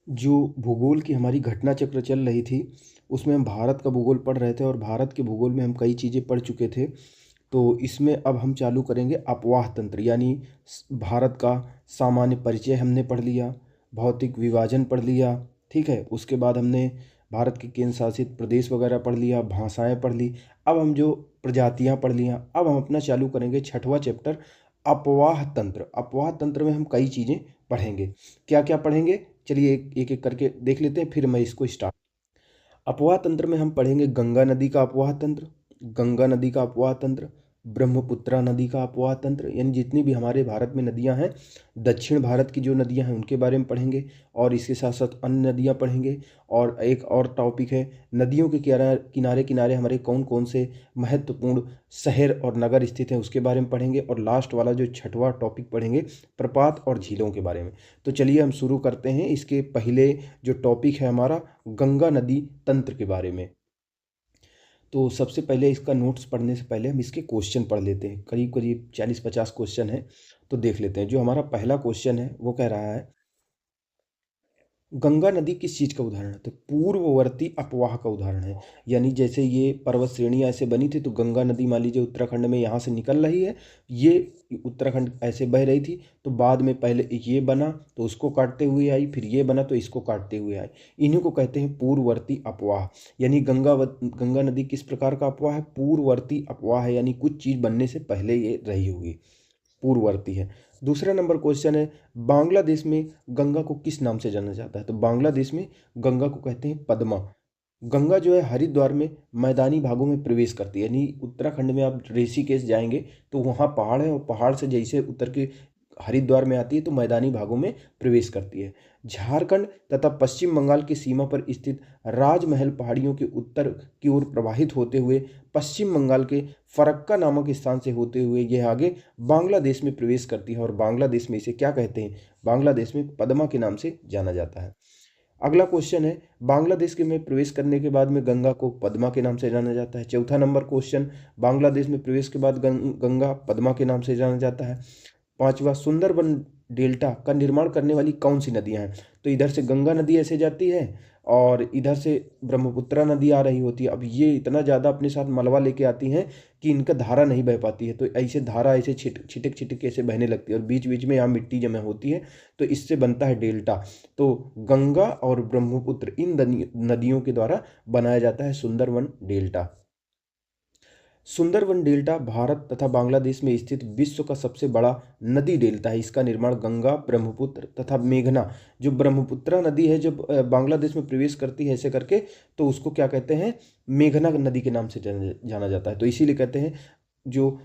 जो भूगोल की हमारी घटना चक्र चल रही थी, उसमें हम भारत का भूगोल पढ़ रहे थे और भारत के भूगोल में हम कई चीज़ें पढ़ चुके थे। तो इसमें अब हम चालू करेंगे अपवाह तंत्र, यानी भारत का सामान्य परिचय हमने पढ़ लिया, भौतिक विभाजन पढ़ लिया, ठीक है। उसके बाद हमने भारत के केंद्र शासित प्रदेश वगैरह पढ़ लिया, भाषाएं पढ़ ली। अब हम जो प्रजातियां पढ़ लिया, अब हम अपना चालू करेंगे छठवां चैप्टर अपवाह तंत्र। अपवाह तंत्र में हम कई चीज़ें पढ़ेंगे। क्या क्या पढ़ेंगे, चलिए एक एक एक करके देख लेते हैं, फिर मैं इसको स्टार्ट। अपवाह तंत्र में हम पढ़ेंगे गंगा नदी का अपवाह तंत्र, गंगा नदी का अपवाह तंत्र, ब्रह्मपुत्रा नदी का अपवाह तंत्र, यानी जितनी भी हमारे भारत में नदियां हैं, दक्षिण भारत की जो नदियां हैं उनके बारे में पढ़ेंगे। और इसके साथ साथ अन्य नदियां पढ़ेंगे। और एक और टॉपिक है, नदियों के किनारे किनारे हमारे कौन कौन से महत्वपूर्ण शहर और नगर स्थित हैं उसके बारे में पढ़ेंगे। और लास्ट वाला जो छठवां टॉपिक पढ़ेंगे, प्रपात और झीलों के बारे में। तो चलिए हम शुरू करते हैं। इसके पहले जो टॉपिक है हमारा, गंगा नदी तंत्र के बारे में। तो सबसे पहले इसका नोट्स पढ़ने से पहले हम इसके क्वेश्चन पढ़ लेते हैं। करीब करीब 40-50 क्वेश्चन है, तो देख लेते हैं। जो हमारा पहला क्वेश्चन है वो कह रहा है, गंगा नदी किस चीज़ का उदाहरण है? तो पूर्ववर्ती अपवाह का उदाहरण है। यानी जैसे ये पर्वत श्रेणियाँ ऐसे बनी थी, तो गंगा नदी मान लीजिए उत्तराखंड में यहाँ से निकल रही है, ये उत्तराखंड ऐसे बह रही थी, तो बाद में पहले ये बना तो उसको काटते हुए आई, फिर ये बना तो इसको काटते हुए आई। इन्हीं को कहते हैं पूर्ववर्ती अपवाह। यानी गंगा नदी किस प्रकार का अपवाह है? पूर्ववर्ती अपवाह है, यानी कुछ चीज़ बनने से पहले ये रही हुई, पूर्ववर्ती है। दूसरा नंबर क्वेश्चन है, बांग्लादेश में गंगा को किस नाम से जाना जाता है? तो बांग्लादेश में गंगा को कहते हैं पद्मा। गंगा जो है हरिद्वार में मैदानी भागों में प्रवेश करती है। यानी उत्तराखंड में आप ऋषिकेश जाएंगे तो वहाँ पहाड़ है, और पहाड़ से जैसे उतर के हरिद्वार में आती है तो मैदानी भागों में प्रवेश करती है। झारखंड तथा पश्चिम बंगाल की सीमा पर स्थित राजमहल पहाड़ियों के उत्तर की ओर प्रवाहित होते हुए पश्चिम बंगाल के फरक्का नामक स्थान से होते हुए यह आगे बांग्लादेश में प्रवेश करती है। और बांग्लादेश में इसे क्या कहते हैं? बांग्लादेश में पद्मा के नाम से जाना जाता है। अगला क्वेश्चन है, बांग्लादेश के में प्रवेश करने के बाद में गंगा को पद्मा के नाम से जाना जाता है। चौथा नंबर क्वेश्चन, बांग्लादेश में प्रवेश के बाद गंगा पद्मा के नाम से जाना जाता है। पांचवा, सुंदरबन डेल्टा का निर्माण करने वाली कौन सी नदियां हैं? तो इधर से गंगा नदी ऐसे जाती है और इधर से ब्रह्मपुत्रा नदी आ रही होती है। अब ये इतना ज़्यादा अपने साथ मलबा लेके आती हैं कि इनका धारा नहीं बह पाती है, तो ऐसे धारा ऐसे छिटक छिटक ऐसे बहने लगती है, और बीच बीच में यहाँ मिट्टी जमा होती है, तो इससे बनता है डेल्टा। तो गंगा और ब्रह्मपुत्र इन नदियों के द्वारा बनाया जाता है सुंदरवन डेल्टा। सुंदरबन डेल्टा भारत तथा बांग्लादेश में स्थित विश्व का सबसे बड़ा नदी डेल्टा है। इसका निर्माण गंगा, ब्रह्मपुत्र तथा मेघना, जो ब्रह्मपुत्रा नदी है जब बांग्लादेश में प्रवेश करती है ऐसे करके, तो उसको क्या कहते हैं? मेघना नदी के नाम से जाना जाता है। तो इसीलिए कहते हैं जो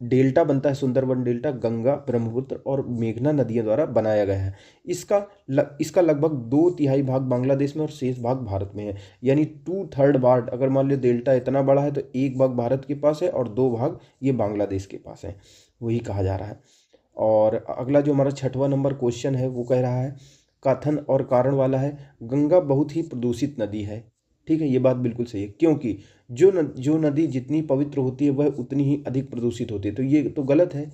डेल्टा बनता है सुंदरबन डेल्टा, गंगा, ब्रह्मपुत्र और मेघना नदियों द्वारा बनाया गया है। इसका लगभग 2/3 भाग बांग्लादेश में और शेष भाग भारत में है। यानी 2/3 भाग, अगर मान लो डेल्टा इतना बड़ा है तो एक भाग भारत के पास है और 2 भाग ये बांग्लादेश के पास है, वही कहा जा रहा है। और अगला जो हमारा छठवां नंबर क्वेश्चन है वो कह रहा है, कथन और कारण वाला है, गंगा बहुत ही प्रदूषित नदी है। ठीक है, ये बात बिल्कुल सही है, क्योंकि जो नदी जितनी पवित्र होती है वह उतनी ही अधिक प्रदूषित होती है। तो ये तो गलत है,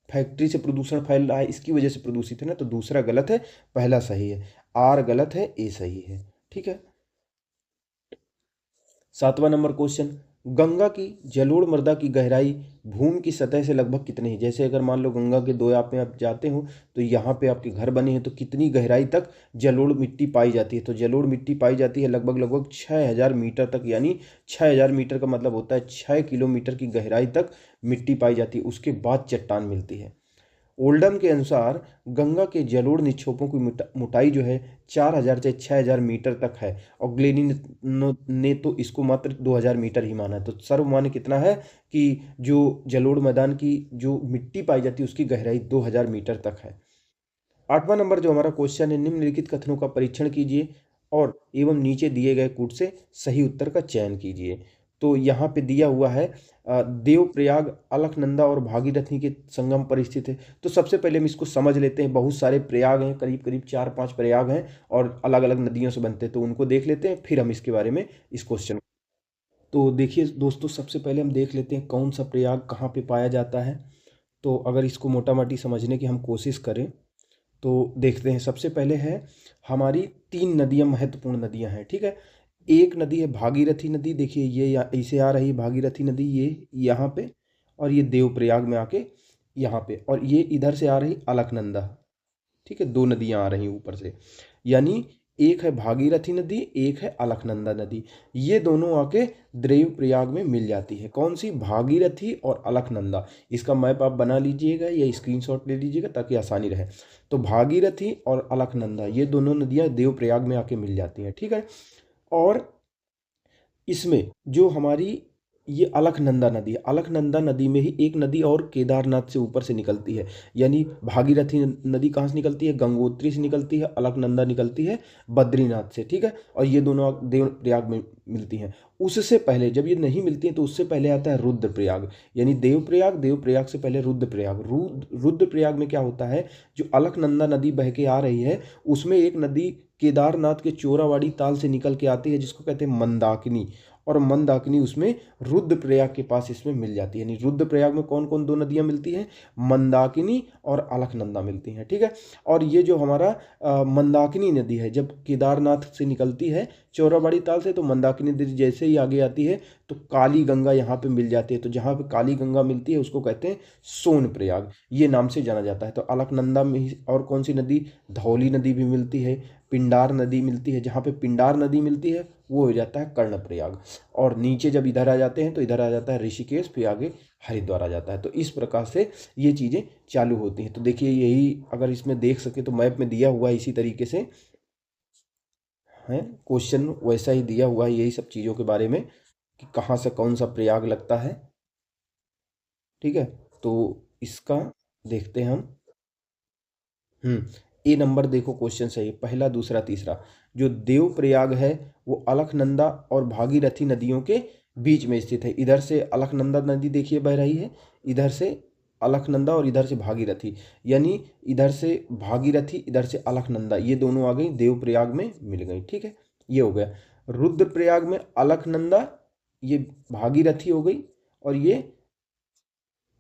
फैक्ट्री से प्रदूषण फैल रहा है इसकी वजह से प्रदूषित है ना, तो दूसरा गलत है, पहला सही है। आर गलत है, ए सही है। ठीक है। सातवां नंबर क्वेश्चन, गंगा की जलोढ़ मृदा की गहराई भूमि की सतह से लगभग कितनी है? जैसे अगर मान लो गंगा के दो आप में आप जाते हो, तो यहाँ पे आपके घर बने हैं, तो कितनी गहराई तक जलोढ़ मिट्टी पाई जाती है? तो जलोढ़ मिट्टी पाई जाती है लगभग लगभग 6000 मीटर तक। यानी 6000 मीटर का मतलब होता है 6 किलोमीटर की गहराई तक मिट्टी पाई जाती है, उसके बाद चट्टान मिलती है। ओल्डम के अनुसार गंगा के जलोढ़ निक्षेपों की मोटाई जो है 4000 से 6000 मीटर तक है, और ग्लेनी ने तो इसको मात्र 2000 मीटर ही माना है। तो सर्वमान्य कितना है कि जो जलोढ़ मैदान की जो मिट्टी पाई जाती है उसकी गहराई 2000 मीटर तक है। आठवां नंबर जो हमारा क्वेश्चन है, निम्नलिखित कथनों का परीक्षण कीजिए और एवं नीचे दिए गए कूट से सही उत्तर का चयन कीजिए। तो यहाँ पे दिया हुआ है, देवप्रयाग अलकनंदा और भागीरथी के संगम पर स्थित है। तो सबसे पहले हम इसको समझ लेते हैं। बहुत सारे प्रयाग हैं, करीब करीब 4-5 प्रयाग हैं और अलग अलग नदियों से बनते हैं, तो उनको देख लेते हैं, फिर हम इसके बारे में इस क्वेश्चन। तो देखिए दोस्तों, सबसे पहले हम देख लेते हैं कौन सा प्रयाग कहाँ पे पाया जाता है। तो अगर इसको मोटा मोटी समझने की हम कोशिश करें, तो देखते हैं, सबसे पहले है हमारी 3 नदियाँ, महत्वपूर्ण नदियाँ हैं, ठीक है। एक नदी है भागीरथी नदी, देखिए ये ऐसे आ रही है भागीरथी नदी, ये यहाँ पे, और ये देवप्रयाग में आके यहाँ पे, और ये इधर से आ रही अलकनंदा, ठीक है। 2 नदियाँ आ रही हैं ऊपर से, यानी एक है भागीरथी नदी, एक है अलकनंदा नदी। ये दोनों आके देवप्रयाग में मिल जाती है। कौन सी? भागीरथी और अलकनंदा। इसका मैप आप बना लीजिएगा या स्क्रीनशॉट ले लीजिएगा ताकि आसानी रहे। तो भागीरथी और अलकनंदा ये दोनों नदियाँ देवप्रयाग में आके मिल जाती हैं, ठीक है। और इसमें जो हमारी ये अलकनंदा नदी है, अलकनंदा नदी में ही एक नदी और केदारनाथ से ऊपर से निकलती है। यानी भागीरथी नदी कहाँ से निकलती है? गंगोत्री से निकलती है। अलकनंदा निकलती है बद्रीनाथ से, ठीक है। और ये दोनों देवप्रयाग में मिलती हैं। उससे पहले जब ये नहीं मिलती हैं तो उससे पहले आता है रुद्रप्रयाग, यानी देवप्रयाग, देवप्रयाग से पहले रुद्रप्रयाग। रुद्रप्रयाग में क्या होता है, जो अलकनंदा नदी बह के आ रही है उसमें एक नदी केदारनाथ के चोरावाड़ी ताल से निकल के आती है जिसको कहते हैं मंदाकिनी, और मंदाकिनी उसमें रुद्रप्रयाग के पास इसमें मिल जाती है। यानी रुद्रप्रयाग में कौन कौन 2 नदियाँ मिलती हैं? मंदाकिनी और अलकनंदा मिलती हैं, ठीक है। और ये जो हमारा मंदाकिनी नदी है जब केदारनाथ से निकलती है चोराबाड़ी ताल से, तो मंदाकिनी नदी जैसे ही आगे आती है तो काली गंगा यहाँ पे मिल जाती है। तो जहाँ पे काली गंगा मिलती है उसको कहते हैं सोनप्रयाग, ये नाम से जाना जाता है। तो अलकनंदा में ही और कौन सी नदी? धौली नदी भी मिलती है, पिंडार नदी मिलती है। जहाँ पे पिंडार नदी मिलती है वो हो जाता है कर्णप्रयाग। और नीचे जब इधर आ जाते हैं तो इधर आ जाता है ऋषिकेश, फिर आगे हरिद्वार आ जाता है। तो इस प्रकार से ये चीज़ें चालू होती हैं। तो देखिए यही अगर इसमें देख सके तो मैप में दिया हुआ है इसी तरीके से है, क्वेश्चन वैसा ही दिया हुआ है यही सब चीज़ों के बारे में कि कहाँ से कौन सा प्रयाग लगता है, ठीक है। तो इसका देखते हैं हम। ए नंबर देखो क्वेश्चन सही है, पहला दूसरा तीसरा। जो देवप्रयाग है वो अलकनंदा और भागीरथी नदियों के बीच में स्थित है। इधर से अलकनंदा नदी देखिए बह रही है, इधर से अलकनंदा और इधर से भागीरथी, यानी इधर से भागीरथी इधर से अलकनंदा, ये दोनों आ गई देवप्रयाग में मिल गई, ठीक है। ये हो गया। रुद्रप्रयाग में अलकनंदा, ये भागीरथी हो गई, और ये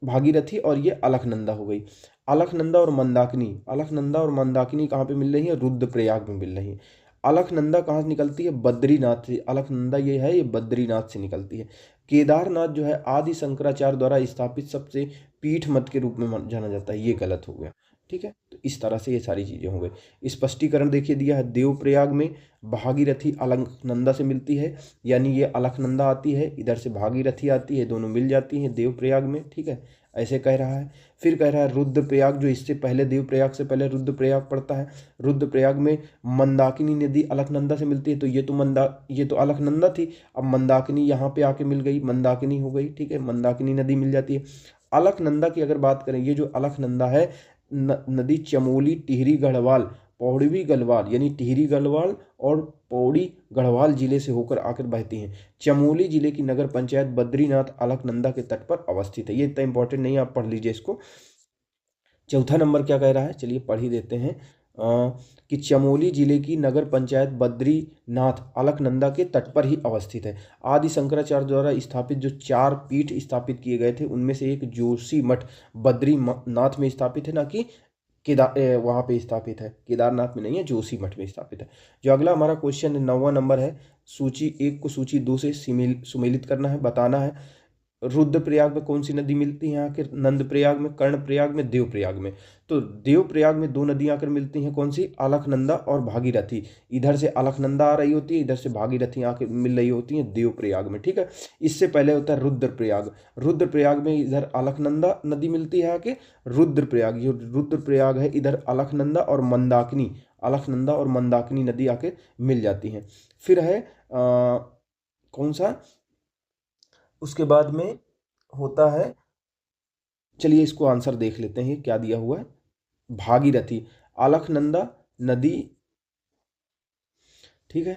भागीरथी और ये अलकनंदा हो गई। अलकनंदा और मंदाकिनी, अलकनंदा और मंदाकिनी कहाँ पे मिल रही है? रुद्रप्रयाग में मिल रही है। अलकनंदा कहाँ से निकलती है? बद्रीनाथ से। अलकनंदा ये है, ये बद्रीनाथ से निकलती है। केदारनाथ जो है आदि शंकराचार्य द्वारा स्थापित सबसे पीठ मत के रूप में जाना जाता है, ये गलत हो गया, ठीक है। तो इस तरह से ये सारी चीज़ें हो गई। स्पष्टीकरण देखिए दिया है, देवप्रयाग में भागीरथी अलकनंदा से मिलती है, यानी ये अलकनंदा आती है, इधर से भागीरथी आती है, दोनों मिल जाती हैं देवप्रयाग में, ठीक है। ऐसे कह रहा है। फिर कह रहा है रुद्रप्रयाग, जो इससे पहले देवप्रयाग से पहले रुद्रप्रयाग पड़ता है। रुद्रप्रयाग में मंदाकिनी नदी अलकनंदा से मिलती है, तो ये तो अलकनंदा थी, अब मंदाकिनी यहाँ पे आके मिल गई, मंदाकिनी हो गई, ठीक है। मंदाकिनी नदी मिल जाती है। अलकनंदा की अगर बात करें, ये जो अलकनंदा है नदी चमोली, टिहरी गढ़वाल, पौड़ी गढ़वाल, यानी टिहरी गढ़वाल और पौड़ी गढ़वाल जिले से होकर आकर बहती हैं। चमोली जिले की नगर पंचायत बद्रीनाथ अलकनंदा के तट पर अवस्थित है। ये इतना इंपॉर्टेंट नहीं है, आप पढ़ लीजिए इसको। चौथा नंबर क्या कह रहा है, चलिए पढ़ ही देते हैं कि चमोली जिले की नगर पंचायत बद्रीनाथ अलकनंदा के तट पर ही अवस्थित है। आदि शंकराचार्य द्वारा स्थापित जो 4 पीठ स्थापित किए गए थे उनमें से एक जोशी मठ बद्रीनाथ में स्थापित है, ना कि वहाँ पे स्थापित है, केदारनाथ में नहीं है, जोशी मठ में स्थापित है। जो अगला हमारा क्वेश्चन 9वां नंबर है, सूची 1 को सूची 2 से सुमेलित करना है, बताना है रुद्रप्रयाग में कौन सी नदी मिलती है आखिर? नंदप्रयाग में, कर्णप्रयाग में, देवप्रयाग में। तो देवप्रयाग में 2 नदियां आकर मिलती हैं, कौन सी? अलकनंदा और भागीरथी। इधर से अलकनंदा आ रही होती है, इधर से भागीरथी आकर मिल रही होती हैं देवप्रयाग में, ठीक है। इससे पहले होता है रुद्रप्रयाग। रुद्रप्रयाग में इधर अलकनंदा नदी मिलती है आके, रुद्रप्रयाग, ये रुद्रप्रयाग है, इधर अलकनंदा और मंदाकिनी, अलकनंदा और मंदाकिनी नदी आके मिल जाती हैं। फिर है कौन सा, उसके बाद में होता है, चलिए इसको आंसर देख लेते हैं क्या दिया हुआ है। भागीरथी, अलकनंदा नदी, ठीक है।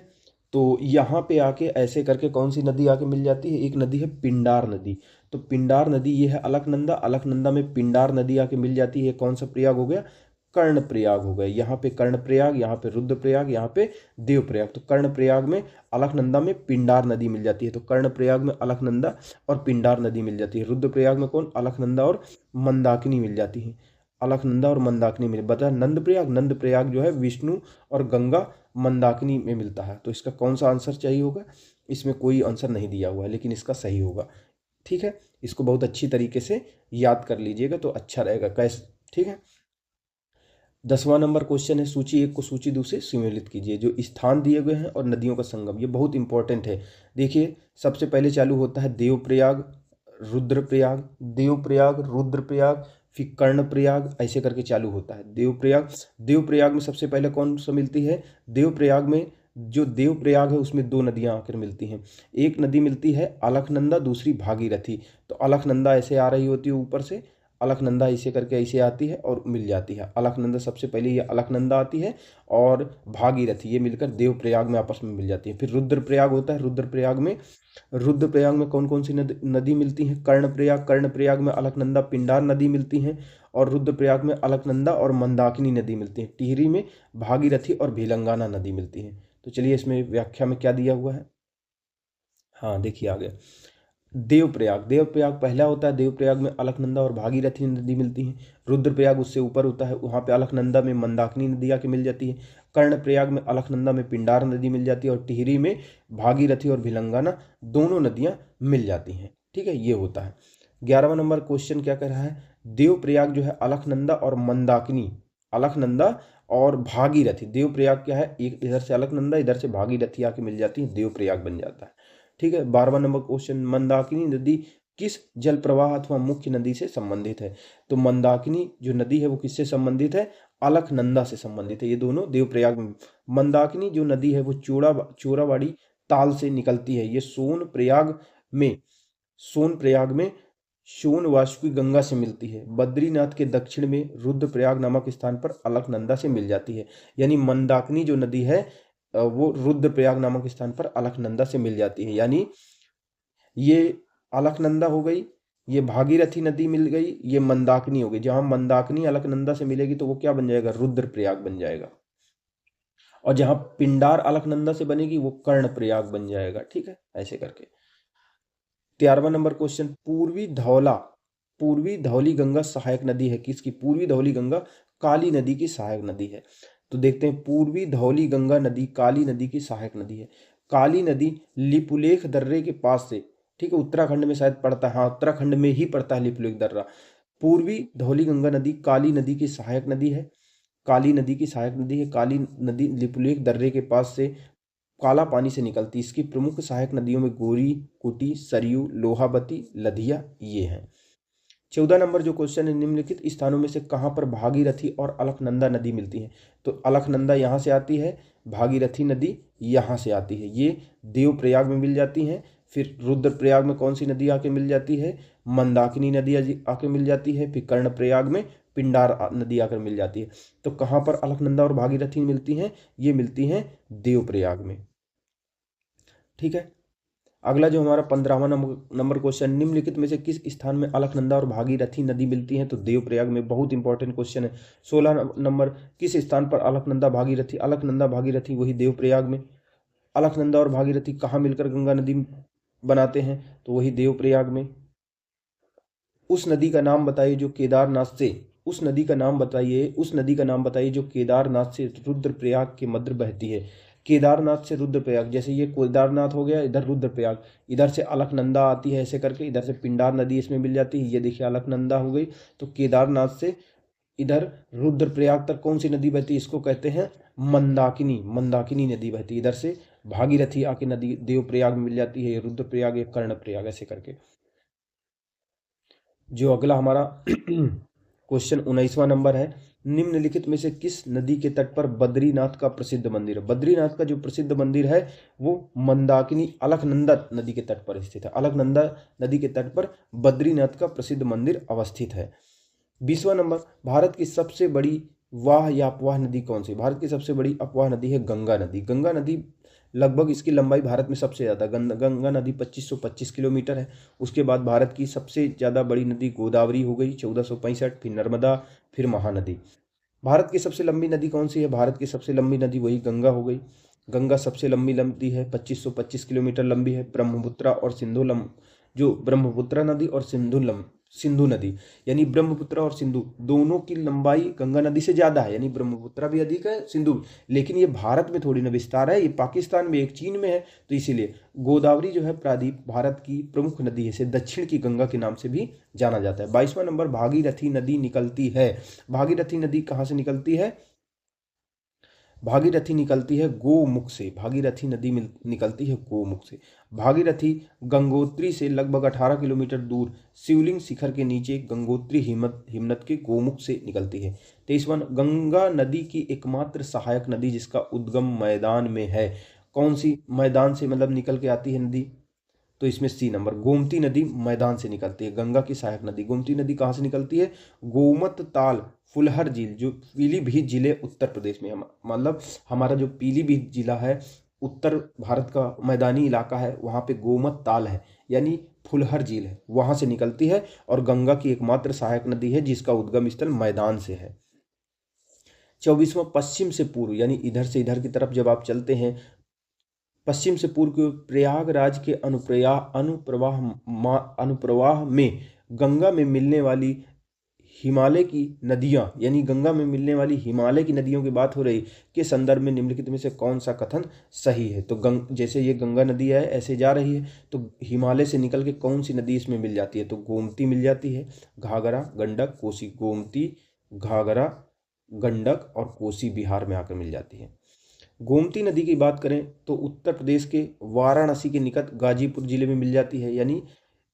तो यहाँ पे आके ऐसे करके कौन सी नदी आके मिल जाती है? एक नदी है पिंडार नदी। तो पिंडार नदी ये है अलकनंदा, अलकनंदा में पिंडार नदी आके मिल जाती है। कौन सा प्रयाग हो गया? कर्णप्रयाग हो गए। यहाँ पे कर्णप्रयाग, यहाँ पे रुद्रप्रयाग, यहाँ पे देवप्रयाग। तो कर्णप्रयाग में अलकनंदा में पिंडार नदी मिल जाती है, तो कर्णप्रयाग में अलकनंदा और पिंडार नदी मिल जाती है। रुद्रप्रयाग में कौन? अलकनंदा और मंदाकिनी मिल जाती है। अलकनंदा और मंदाकिनी में बता। नंदप्रयाग, नंदप्रयाग जो है विष्णु और गंगा मंदाकिनी में मिलता है। तो इसका कौन सा आंसर चाहिए होगा? इसमें कोई आंसर नहीं दिया हुआ है, लेकिन इसका सही होगा। ठीक है, इसको बहुत अच्छी तरीके से याद कर लीजिएगा तो अच्छा रहेगा। कैसे? ठीक है। 10वां नंबर क्वेश्चन है, सूची एक को सूची दो से सम्मिलित कीजिए। जो स्थान दिए गए हैं और नदियों का संगम, ये बहुत इंपॉर्टेंट है। देखिए, सबसे पहले चालू होता है देवप्रयाग, रुद्रप्रयाग, देवप्रयाग, रुद्रप्रयाग, फिर कर्णप्रयाग, ऐसे करके चालू होता है देवप्रयाग। देवप्रयाग में सबसे पहले कौन सा मिलती है? देवप्रयाग में जो देवप्रयाग है उसमें दो नदियां आकर मिलती हैं। एक नदी मिलती है अलकनंदा, दूसरी भागीरथी। तो अलकनंदा ऐसे आ रही होती है ऊपर से, अलकनंदा ऐसे करके ऐसे आती है और मिल जाती है। अलकनंदा सबसे पहले ये अलकनंदा आती है और भागीरथी ये मिलकर देवप्रयाग में आपस में मिल जाती है। फिर रुद्रप्रयाग होता है। रुद्रप्रयाग में कौन कौन सी नदी मिलती हैं? कर्णप्रयाग, कर्णप्रयाग में अलकनंदा पिंडार नदी मिलती हैं और रुद्रप्रयाग में अलकनंदा और मंदाकिनी नदी मिलती है। टिहरी में भागीरथी और भिलंगाना नदी मिलती है। तो चलिए इसमें व्याख्या में क्या दिया हुआ है। हाँ देखिए आ गया। देवप्रयाग, देवप्रयाग पहला होता है। देवप्रयाग में अलकनंदा और भागीरथी नदी मिलती है। रुद्रप्रयाग उससे ऊपर होता है, वहाँ पे अलकनंदा में मंदाकिनी नदी आके मिल जाती है। कर्णप्रयाग में अलकनंदा में पिंडार नदी मिल जाती है और टिहरी में भागीरथी और भिलंगाना दोनों नदियाँ मिल जाती हैं। ठीक है, ये होता है। 11वां नंबर क्वेश्चन क्या कह रहा है? देवप्रयाग जो है अलकनंदा और मंदाकिनी, अलकनंदा और भागीरथी। देवप्रयाग क्या है? एक इधर से अलकनंदा, इधर से भागीरथी आके मिल जाती है, देवप्रयाग बन जाता है। ठीक है। 12वां नंबर क्वेश्चन, मंदाकिनी नदी किस जल प्रवाह अथवा मुख्य नदी से संबंधित है? तो मंदाकिनी जो नदी है वो किससे संबंधित है? अलकनंदा से संबंधित है। ये दोनों देवप्रयाग में। मंदाकिनी जो नदी है वो चोरावाड़ी ताल से निकलती है। ये सोनप्रयाग में सोन वासुकी गंगा से मिलती है। बद्रीनाथ के दक्षिण में रुद्रप्रयाग नामक स्थान पर अलकनंदा से मिल जाती है। यानी मंदाकिनी जो नदी है वो रुद्रप्रयाग नामक स्थान पर अलकनंदा से मिल जाती है। यानी ये अलकनंदा हो गई, ये भागीरथी नदी मिल गई, ये मंदाकिनी हो गई। जहां मंदाकिनी अलकनंदा से मिलेगी तो वो क्या बन जाएगा? रुद्रप्रयाग बन जाएगा। और जहां पिंडार अलकनंदा से बनेगी वो कर्णप्रयाग बन जाएगा। ठीक है, ऐसे करके। 13वां नंबर क्वेश्चन, पूर्वी धौली गंगा सहायक नदी है किसकी? पूर्वी धौली गंगा काली नदी की सहायक नदी है। तो देखते हैं, पूर्वी धौली गंगा नदी काली नदी की सहायक नदी है। काली नदी लिपुलेख दर्रे के पास से, ठीक है, उत्तराखंड में शायद पड़ता है। हाँ, उत्तराखंड में ही पड़ता है लिपुलेख दर्रा। पूर्वी धौली गंगा नदी काली नदी की सहायक नदी है। काली नदी की सहायक नदी है। काली नदी लिपुलेख दर्रे के पास से काला पानी से निकलती। इसकी प्रमुख सहायक नदियों में गोरी, कुटी, सरयू, लोहावती, लधिया ये हैं। 14 नंबर जो क्वेश्चन है, निम्नलिखित स्थानों में से कहाँ पर भागीरथी और अलकनंदा नदी मिलती है? तो अलकनंदा यहाँ से आती है, भागीरथी नदी यहाँ से आती है। ये देवप्रयाग में मिल जाती हैं। फिर रुद्रप्रयाग में कौन सी नदी आके मिल जाती है? मंदाकिनी नदी आके मिल जाती है। फिर कर्णप्रयाग में पिंडार नदी आकर मिल जाती है। तो कहाँ पर अलकनंदा और भागीरथी मिलती हैं? ये मिलती हैं देवप्रयाग में। ठीक है। अगला जो हमारा 15वां नंबर क्वेश्चन, निम्नलिखित में से किस स्थान में अलकनंदा और भागीरथी नदी मिलती है? तो देवप्रयाग में। बहुत इंपॉर्टेंट क्वेश्चन है। 16 नंबर, किस स्थान पर अलकनंदा भागीरथी वही देवप्रयाग में। अलकनंदा और भागीरथी कहाँ मिलकर गंगा नदी बनाते हैं? तो वही देवप्रयाग में। उस नदी का नाम बताइए जो केदारनाथ से उस नदी का नाम बताइए जो केदारनाथ से रुद्रप्रयाग के मध्य बहती है। केदारनाथ से रुद्रप्रयाग, जैसे ये केदारनाथ हो गया, इधर रुद्रप्रयाग, इधर से अलकनंदा आती है ऐसे करके, इधर से पिंडार नदी इसमें मिल जाती है। ये देखिए अलकनंदा हो गई। तो केदारनाथ से इधर रुद्रप्रयाग तक कौन सी नदी बहती है? इसको कहते हैं मंदाकिनी नदी बहती है। इधर से भागीरथी आके नदी देवप्रयाग में मिल जाती है, रुद्रप्रयाग या कर्णप्रयाग ऐसे करके। जो अगला हमारा क्वेश्चन 19वां नंबर है, निम्नलिखित में से किस नदी के तट पर बद्रीनाथ का प्रसिद्ध मंदिर है? बद्रीनाथ का जो प्रसिद्ध मंदिर है वो मंदाकिनी अलकनंदा नदी के तट पर स्थित है। अलकनंदा नदी के तट पर बद्रीनाथ का प्रसिद्ध मंदिर अवस्थित है। 20वां नंबर, भारत की सबसे बड़ी वाह या अपवाह नदी कौन सी? भारत की सबसे बड़ी अपवाह नदी है गंगा नदी। गंगा नदी लगभग इसकी लंबाई भारत में सबसे ज़्यादा, गंगा नदी 2525 किलोमीटर है। उसके बाद भारत की सबसे ज़्यादा बड़ी नदी गोदावरी हो गई 1465, फिर नर्मदा, फिर महानदी। भारत की सबसे लंबी नदी कौन सी है? भारत की सबसे लंबी नदी वही गंगा हो गई। गंगा सबसे लंबी नदी है, 2525 किलोमीटर लंबी है। ब्रह्मपुत्रा नदी और सिंधु नदी, यानी ब्रह्मपुत्र और सिंधु दोनों की लंबाई गंगा नदी से ज़्यादा है, यानी ब्रह्मपुत्र भी अधिक है, सिंधु भी। लेकिन ये भारत में थोड़ी ना विस्तार है, ये पाकिस्तान में, एक चीन में है। तो इसीलिए गोदावरी जो है प्रादीप भारत की प्रमुख नदी है, इसे दक्षिण की गंगा के नाम से भी जाना जाता है। 22वां नंबर, भागीरथी नदी निकलती है। भागीरथी नदी कहाँ से निकलती है? भागीरथी निकलती है गोमुख से। भागीरथी नदी निकलती है गोमुख से। भागीरथी गंगोत्री से लगभग 18 किलोमीटर दूर शिवलिंग शिखर के नीचे गंगोत्री हिमनद के गोमुख से निकलती है। 23वां, गंगा नदी की एकमात्र सहायक नदी जिसका उद्गम मैदान में है। कौन सी मैदान से मतलब निकल के आती है नदी? तो इसमें सी नंबर, गोमती नदी मैदान से निकलती है, गंगा की सहायक नदी। गोमती नदी कहाँ से निकलती है? गोमत ताल फुलहर झील, जो पीलीभीत जिले उत्तर प्रदेश में, मतलब हमारा जो पीलीभीत जिला है उत्तर भारत का मैदानी इलाका है, वहाँ पे गोमत ताल है यानी फुलहर झील है, वहाँ से निकलती है और गंगा की एकमात्र सहायक नदी है जिसका उद्गम स्थल मैदान से है। 24वां, पश्चिम से पूर्व, यानी इधर से इधर की तरफ जब आप चलते हैं पश्चिम से पूर्व की ओर प्रयागराज के अनुप्रवाह में गंगा में मिलने वाली हिमालय की नदियां, यानी गंगा में मिलने वाली हिमालय की नदियों की बात हो रही के संदर्भ में निम्नलिखित में से कौन सा कथन सही है? तो जैसे ये गंगा नदी है ऐसे जा रही है, तो हिमालय से निकल के कौन सी नदी इसमें मिल जाती है? तो गोमती मिल जाती है, घाघरा, गंडक, कोसी। गोमती, घाघरा, गंडक और कोसी बिहार में आकर मिल जाती है। गोमती नदी की बात करें तो उत्तर प्रदेश के वाराणसी के निकट गाजीपुर जिले में मिल जाती है, यानी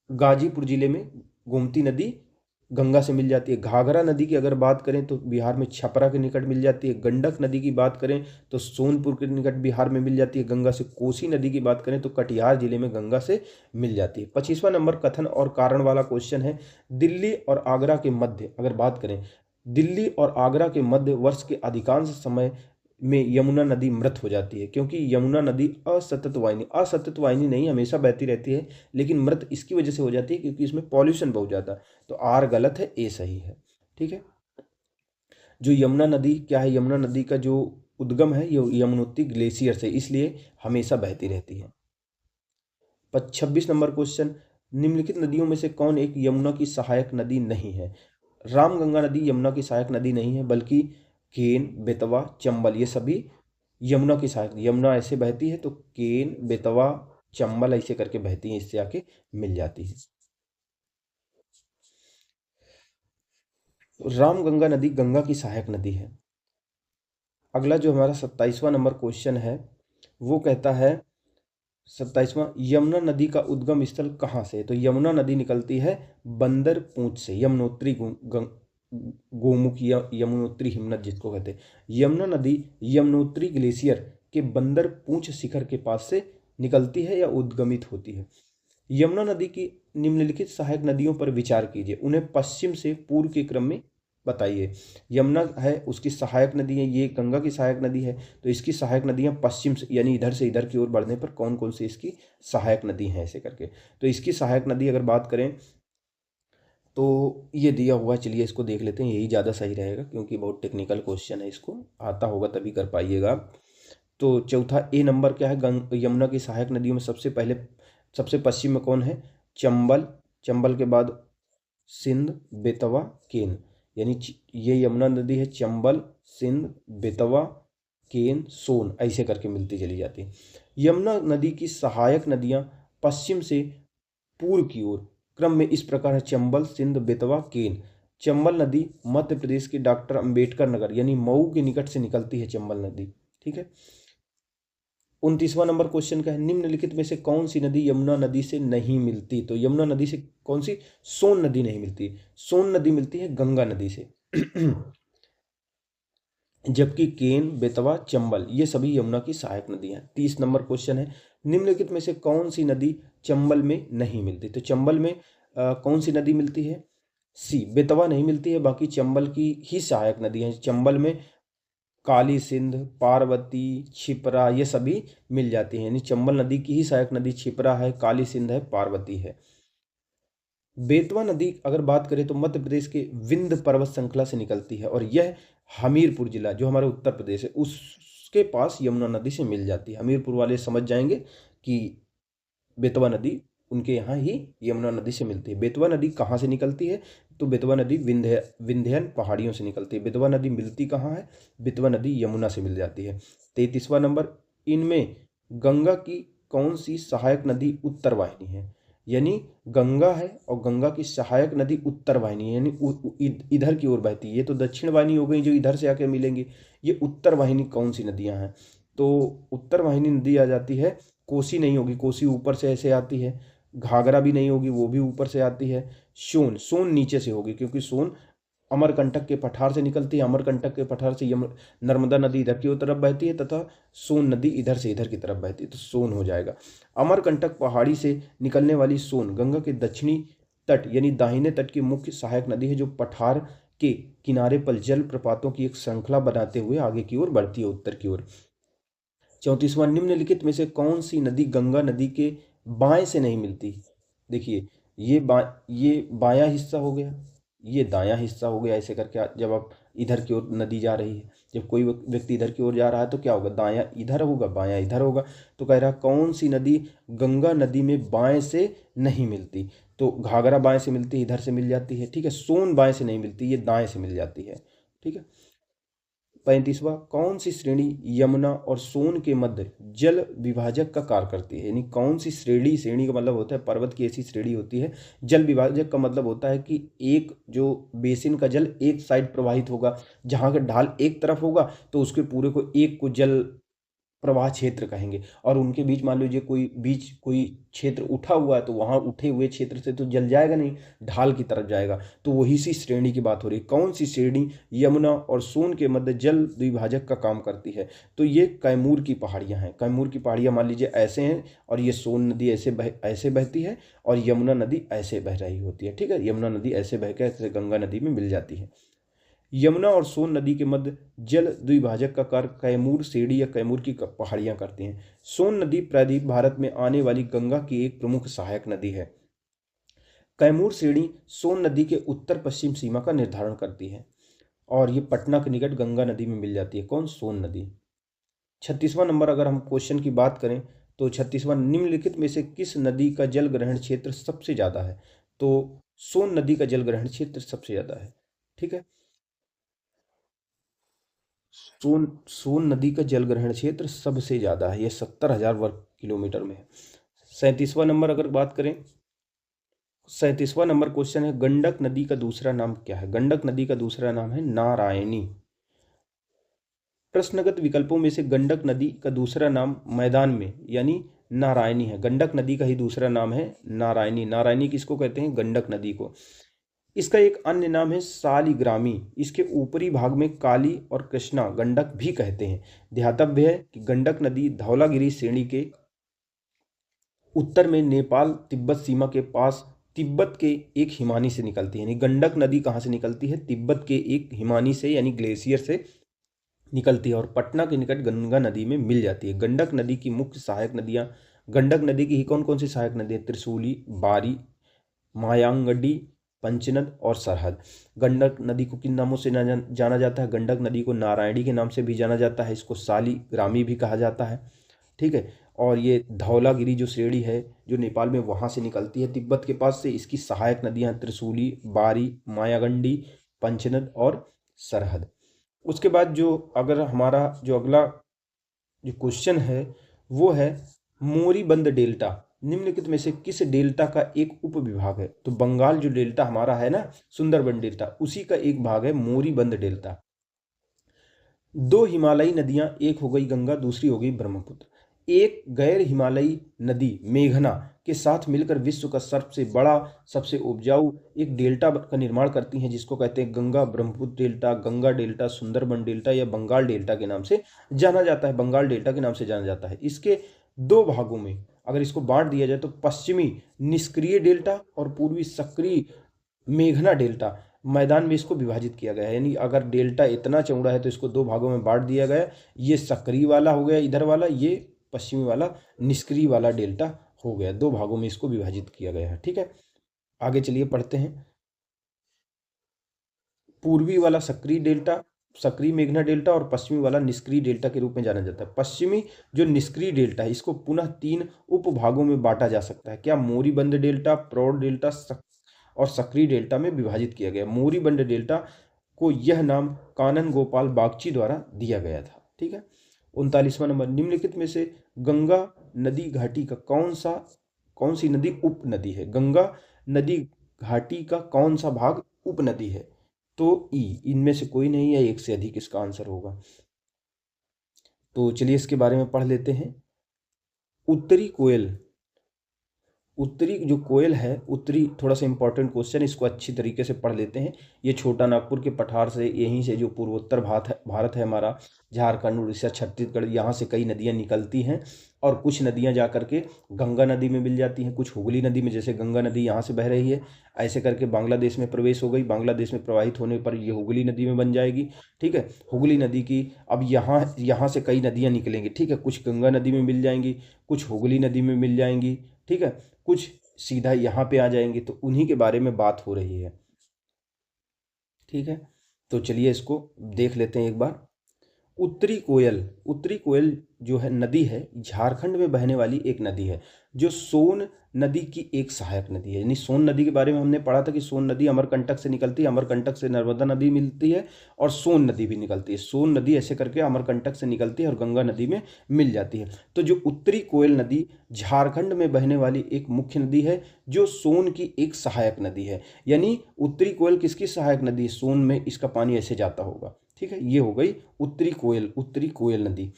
गाजीपुर जिले में गोमती नदी गंगा से मिल जाती है। घाघरा नदी की अगर बात करें तो बिहार में छपरा के निकट मिल जाती है। गंडक नदी की बात करें तो सोनपुर के निकट बिहार में मिल जाती है गंगा से। कोसी नदी की बात करें तो कटिहार जिले में गंगा से मिल जाती है। 25वां नंबर कथन और कारण वाला क्वेश्चन है। दिल्ली और आगरा के मध्य अगर बात करें, दिल्ली और आगरा के मध्य वर्ष के अधिकांश समय में यमुना नदी मृत हो जाती है, क्योंकि यमुना नदी असतत वाहिनी नहीं, हमेशा बहती रहती है, लेकिन मृत इसकी वजह से हो जाती है क्योंकि इसमें पॉल्यूशन बहुत ज़्यादा है। तो आर गलत है, ए सही है। ठीक है, जो यमुना नदी क्या है, यमुना नदी का जो उद्गम है ये यमुनोत्री ग्लेशियर से, इसलिए हमेशा बहती रहती है। 26 नंबर क्वेश्चन, निम्नलिखित नदियों में से कौन एक यमुना की सहायक नदी नहीं है? रामगंगा नदी यमुना की सहायक नदी नहीं है, बल्कि केन, बेतवा, चंबल ये सभी यमुना की सहायक। यमुना ऐसे बहती है तो केन, बेतवा, चंबल ऐसे करके बहती है, इससे आके मिल जाती है। रामगंगा नदी गंगा की सहायक नदी है। अगला जो हमारा 27वां नंबर क्वेश्चन है वो कहता है 27वां, यमुना नदी का उद्गम स्थल कहाँ से? तो यमुना नदी निकलती है बंदर पूंछ से, यमुनोत्री गोमुख या यमुनोत्री हिमनद जिसको कहते हैं। यमुना नदी यमुनोत्री ग्लेशियर के बंदर पूंछ शिखर के पास से निकलती है या उद्गमित होती है। यमुना नदी की निम्नलिखित सहायक नदियों पर विचार कीजिए, उन्हें पश्चिम से पूर्व के क्रम में बताइए। यमुना है उसकी सहायक नदी है, ये गंगा की सहायक नदी है, तो इसकी सहायक नदियां पश्चिम से यानी इधर से इधर की ओर बढ़ने पर कौन कौन सी इसकी सहायक नदी हैं ऐसे करके। तो इसकी सहायक नदी अगर बात करें तो ये दिया हुआ, चलिए इसको देख लेते हैं, यही ज़्यादा सही रहेगा क्योंकि बहुत टेक्निकल क्वेश्चन है, इसको आता होगा तभी कर पाइएगा। तो चौथा ए नंबर क्या है, यमुना की सहायक नदियों में सबसे पश्चिम में कौन है? चंबल। चंबल के बाद सिंध, बेतवा, केन, यानी ये यमुना नदी है, चंबल, सिंध, बेतवा, केन, सोन ऐसे करके मिलती चली जाती है। यमुना नदी की सहायक नदियां पश्चिम से पूर्व की ओर क्रम में इस प्रकार है, चंबल, सिंध, बेतवा, केन। चंबल नदी मध्य प्रदेश के डॉक्टर अंबेडकर नगर यानी मऊ के निकट से निकलती है चंबल नदी। ठीक है, 29वां नंबर क्वेश्चन का है, निम्नलिखित में से कौन सी नदी यमुना नदी से नहीं मिलती? तो यमुना नदी से कौन सी? सोन नदी नहीं मिलती, सोन नदी मिलती है गंगा नदी से। जबकि केन, बेतवा, चंबल ये सभी यमुना की सहायक नदियां। 30 नंबर क्वेश्चन है, निम्नलिखित में से कौन सी नदी चंबल में नहीं मिलती? तो चंबल में कौन सी नदी मिलती है? सी, बेतवा नहीं मिलती है, बाकी चंबल की ही सहायक नदी है। चंबल में काली सिंध, पार्वती, छिपरा ये सभी मिल जाती हैं, यानी चंबल नदी की ही सहायक नदी छिपरा है, काली सिंध है, पार्वती है। बेतवा नदी अगर बात करें तो मध्य प्रदेश के विंध्य पर्वत श्रृंखला से निकलती है और यह हमीरपुर जिला जो हमारे उत्तर प्रदेश है उसके पास यमुना नदी से मिल जाती है। हमीरपुर वाले समझ जाएंगे कि बेतवा नदी उनके यहाँ ही यमुना नदी से मिलती है। बेतवा नदी कहाँ से निकलती है? तो बेतवा नदी विंध्यन पहाड़ियों से निकलती है। बेतवा नदी मिलती कहाँ है? बेतवा नदी यमुना से मिल जाती है। 33वां नंबर, इनमें गंगा की कौन सी सहायक नदी उत्तर वाहिनी है? यानी गंगा है और गंगा की सहायक नदी उत्तर वाहिनी है, यानी इधर की ओर बहती है। ये तो दक्षिण वाहिनी हो गई जो इधर से आके मिलेंगी। ये उत्तर वाहिनी कौन सी नदियां हैं? तो उत्तर वाहिनी नदी आ जाती है, कोसी नहीं होगी, कोसी ऊपर से ऐसे आती है। घाघरा भी नहीं होगी, वो भी ऊपर से आती है। सोन, सोन नीचे से होगी क्योंकि सोन अमरकंटक के पठार से निकलती है। अमरकंटक के पठार से नर्मदा नदी इधर की तरफ बहती है तथा सोन नदी इधर से इधर की तरफ बहती है, तो सोन हो जाएगा। अमरकंटक पहाड़ी से निकलने वाली सोन गंगा के दक्षिणी तट यानी दाहिने तट की मुख्य सहायक नदी है, जो पठार के किनारे पर जल प्रपातों की एक श्रृंखला बनाते हुए आगे की ओर बढ़ती है, उत्तर की ओर। 34वां, निम्नलिखित में से कौन सी नदी गंगा नदी के बाएं से नहीं मिलती? देखिए, ये बायां हिस्सा हो गया, ये दायां हिस्सा हो गया। ऐसे करके जब आप इधर की ओर नदी जा रही है, जब कोई व्यक्ति इधर की ओर जा रहा है तो क्या होगा? दायां इधर होगा, बायां इधर होगा। तो कह रहा कौन सी नदी गंगा नदी में बाएं से नहीं मिलती? तो घाघरा बाएं से मिलती है, इधर से मिल जाती है, ठीक है। सोन बाएं से नहीं मिलती, ये दाएं से मिल जाती है, ठीक है। 35वां, कौन सी श्रेणी यमुना और सोन के मध्य जल विभाजक का कार्य करती है? यानी कौन सी श्रेणी, श्रेणी का मतलब होता है पर्वत की ऐसी श्रेणी होती है। जल विभाजक का मतलब होता है कि एक जो बेसिन का जल एक साइड प्रवाहित होगा, जहाँ का ढाल एक तरफ होगा तो उसके पूरे को एक को जल प्रवाह क्षेत्र कहेंगे। और उनके बीच मान लीजिए कोई क्षेत्र उठा हुआ है तो वहां उठे हुए क्षेत्र से तो जल जाएगा नहीं, ढाल की तरफ जाएगा। तो वही सी श्रेणी की बात हो रही है। कौन सी श्रेणी यमुना और सोन के मध्य जल द्विभाजक का काम करती है? तो ये कैमूर की पहाड़ियां हैं। कैमूर की पहाड़ियां मान लीजिए ऐसे हैं और ये सोन नदी ऐसे बहती है और यमुना नदी ऐसे बह रही होती है, ठीक है। यमुना नदी ऐसे बह के ऐसे गंगा नदी में मिल जाती है। यमुना और सोन नदी के मध्य जल द्विभाजक का कार्य कैमूर सेड़ी या कैमूर की पहाड़ियां करती हैं। सोन नदी प्रायद्वीप भारत में आने वाली गंगा की एक प्रमुख सहायक नदी है। कैमूर श्रेणी सोन नदी के उत्तर पश्चिम सीमा का निर्धारण करती है और ये पटना के निकट गंगा नदी में मिल जाती है। कौन? सोन नदी। 36वां नंबर, अगर हम क्वेश्चन की बात करें तो 36वां, निम्नलिखित में से किस नदी का जल ग्रहण क्षेत्र सबसे ज्यादा है? तो सोन नदी का जल ग्रहण क्षेत्र सबसे ज्यादा है, ठीक है। सोन नदी का जल ग्रहण क्षेत्र सबसे ज्यादा है, यह 70,000 वर्ग किलोमीटर में है। 37वां नंबर अगर बात करें, 37वां नंबर क्वेश्चन है, गंडक नदी का दूसरा नाम क्या है? गंडक नदी का दूसरा नाम है नारायणी। प्रश्नगत विकल्पों में से गंडक नदी का दूसरा नाम मैदान में यानी नारायणी है। गंडक नदी का ही दूसरा नाम है नारायणी। नारायणी किसको कहते हैं? गंडक नदी को। इसका एक अन्य नाम है सालिग्रामी। इसके ऊपरी भाग में काली और कृष्णा गंडक भी कहते हैं। ध्यातव्य है कि गंडक नदी धौलागिरी श्रेणी के उत्तर में नेपाल तिब्बत सीमा के पास तिब्बत के एक हिमानी से निकलती है। यानी गंडक नदी कहाँ से निकलती है? तिब्बत के एक हिमानी से यानी ग्लेशियर से निकलती है और पटना के निकट गंगा नदी में मिल जाती है। गंडक नदी की मुख्य सहायक नदियाँ, गंडक नदी की ही कौन कौन सी सहायक नदियाँ? त्रिशूली, बारी, मायांगडी, पंचनद और सरहद। गंडक नदी को किन नामों से जाना जाता है? गंडक नदी को नारायणी के नाम से भी जाना जाता है, इसको सालिग्रामी भी कहा जाता है, ठीक है। और ये धौलागिरी जो श्रेणी है जो नेपाल में वहाँ से निकलती है तिब्बत के पास से, इसकी सहायक नदियाँ त्रिशूली, बारी, मायागंडी, पंचनद और सरहद। उसके बाद जो अगर हमारा जो अगला जो क्वेश्चन है वो है मोरीबंद डेल्टा निम्नलिखित में से किस डेल्टा का एक उपविभाग है? तो बंगाल जो डेल्टा हमारा है ना, सुंदरबन डेल्टा, उसी का एक भाग है मोरीबंद डेल्टा। दो हिमालयी नदियां, एक हो गई गंगा, दूसरी हो गई ब्रह्मपुत्र, एक गैर हिमालयी नदी मेघना के साथ मिलकर विश्व का सबसे बड़ा, सबसे उपजाऊ एक डेल्टा का निर्माण करती हैं, जिसको कहते हैं Ganga Brahmaputra delta, Ganga delta, Sundarban delta या बंगाल डेल्टा के नाम से जाना जाता है। बंगाल डेल्टा के नाम से जाना जाता है। इसके दो भागों में अगर इसको बांट दिया जाए तो पश्चिमी निष्क्रिय डेल्टा और पूर्वी सक्रिय मेघना डेल्टा मैदान में इसको विभाजित किया गया है। यानी अगर डेल्टा इतना चौड़ा है तो इसको दो भागों में बांट दिया गया। ये सक्रिय वाला हो गया इधर वाला, ये पश्चिमी वाला निष्क्रिय वाला डेल्टा हो गया। दो भागों में इसको विभाजित किया गया है, ठीक है। आगे चलिए पढ़ते हैं। पूर्वी वाला सक्रिय डेल्टा सक्रिय मेघना डेल्टा और पश्चिमी वाला निष्क्रिय डेल्टा के रूप में जाना जाता है। पश्चिमी जो निष्क्रिय डेल्टा है इसको पुनः 3 उपभागों में बांटा जा सकता है। क्या? मोरीबंद डेल्टा, प्रौढ़ डेल्टा और सक्रिय डेल्टा में विभाजित किया गया। मोरीबंद डेल्टा को यह नाम कानन गोपाल बागची द्वारा दिया गया था। ठीक है। 39वां नंबर, निम्नलिखित में से गंगा नदी घाटी का कौन सी नदी उपनदी है? गंगा नदी घाटी का कौन सा भाग उपनदी है? तो ई, इनमें से कोई नहीं है, एक से अधिक इसका आंसर होगा। तो चलिए इसके बारे में पढ़ लेते हैं। उत्तरी कोयल, उत्तरी जो कोयल है, उत्तरी, थोड़ा सा इंपॉर्टेंट क्वेश्चन, इसको अच्छी तरीके से पढ़ लेते हैं। ये छोटा नागपुर के पठार से, यहीं से जो पूर्वोत्तर भारत है हमारा, झारखंड, उड़ीसा, छत्तीसगढ़, यहाँ से कई नदियाँ निकलती हैं और कुछ नदियाँ जा करके गंगा नदी में मिल जाती हैं, कुछ हुगली नदी में, जैसे गंगा नदी यहाँ से बह रही है, ऐसे करके बांग्लादेश में प्रवेश हो गई, बांग्लादेश में प्रवाहित होने पर ये हुगली नदी में बन जाएगी। ठीक है। हुगली नदी की अब यहाँ से कई नदियाँ निकलेंगी। ठीक है। कुछ गंगा नदी में मिल जाएंगी, कुछ हुगली नदी में मिल जाएंगी। ठीक है। कुछ सीधा यहाँ पे आ जाएंगे, तो उन्हीं के बारे में बात हो रही है। ठीक है। तो चलिए इसको देख लेते हैं एक बार। उत्तरी कोयल जो है नदी है, झारखंड में बहने वाली एक नदी है, जो सोन नदी की एक सहायक नदी है। यानी सोन नदी के बारे में हमने पढ़ा था कि सोन नदी अमरकंटक से निकलती है, अमरकंटक से नर्मदा नदी मिलती है और सोन नदी भी निकलती है। सोन नदी ऐसे करके अमरकंटक से निकलती है और गंगा नदी में मिल जाती है। तो जो उत्तरी कोयल नदी झारखंड में बहने वाली एक मुख्य नदी है, जो सोन की एक सहायक नदी है। यानी उत्तरी कोयल किसकी सहायक नदी है? सोन में इसका पानी ऐसे जाता होगा। ठीक है। ये हो गई उत्तरी कोयल नदी।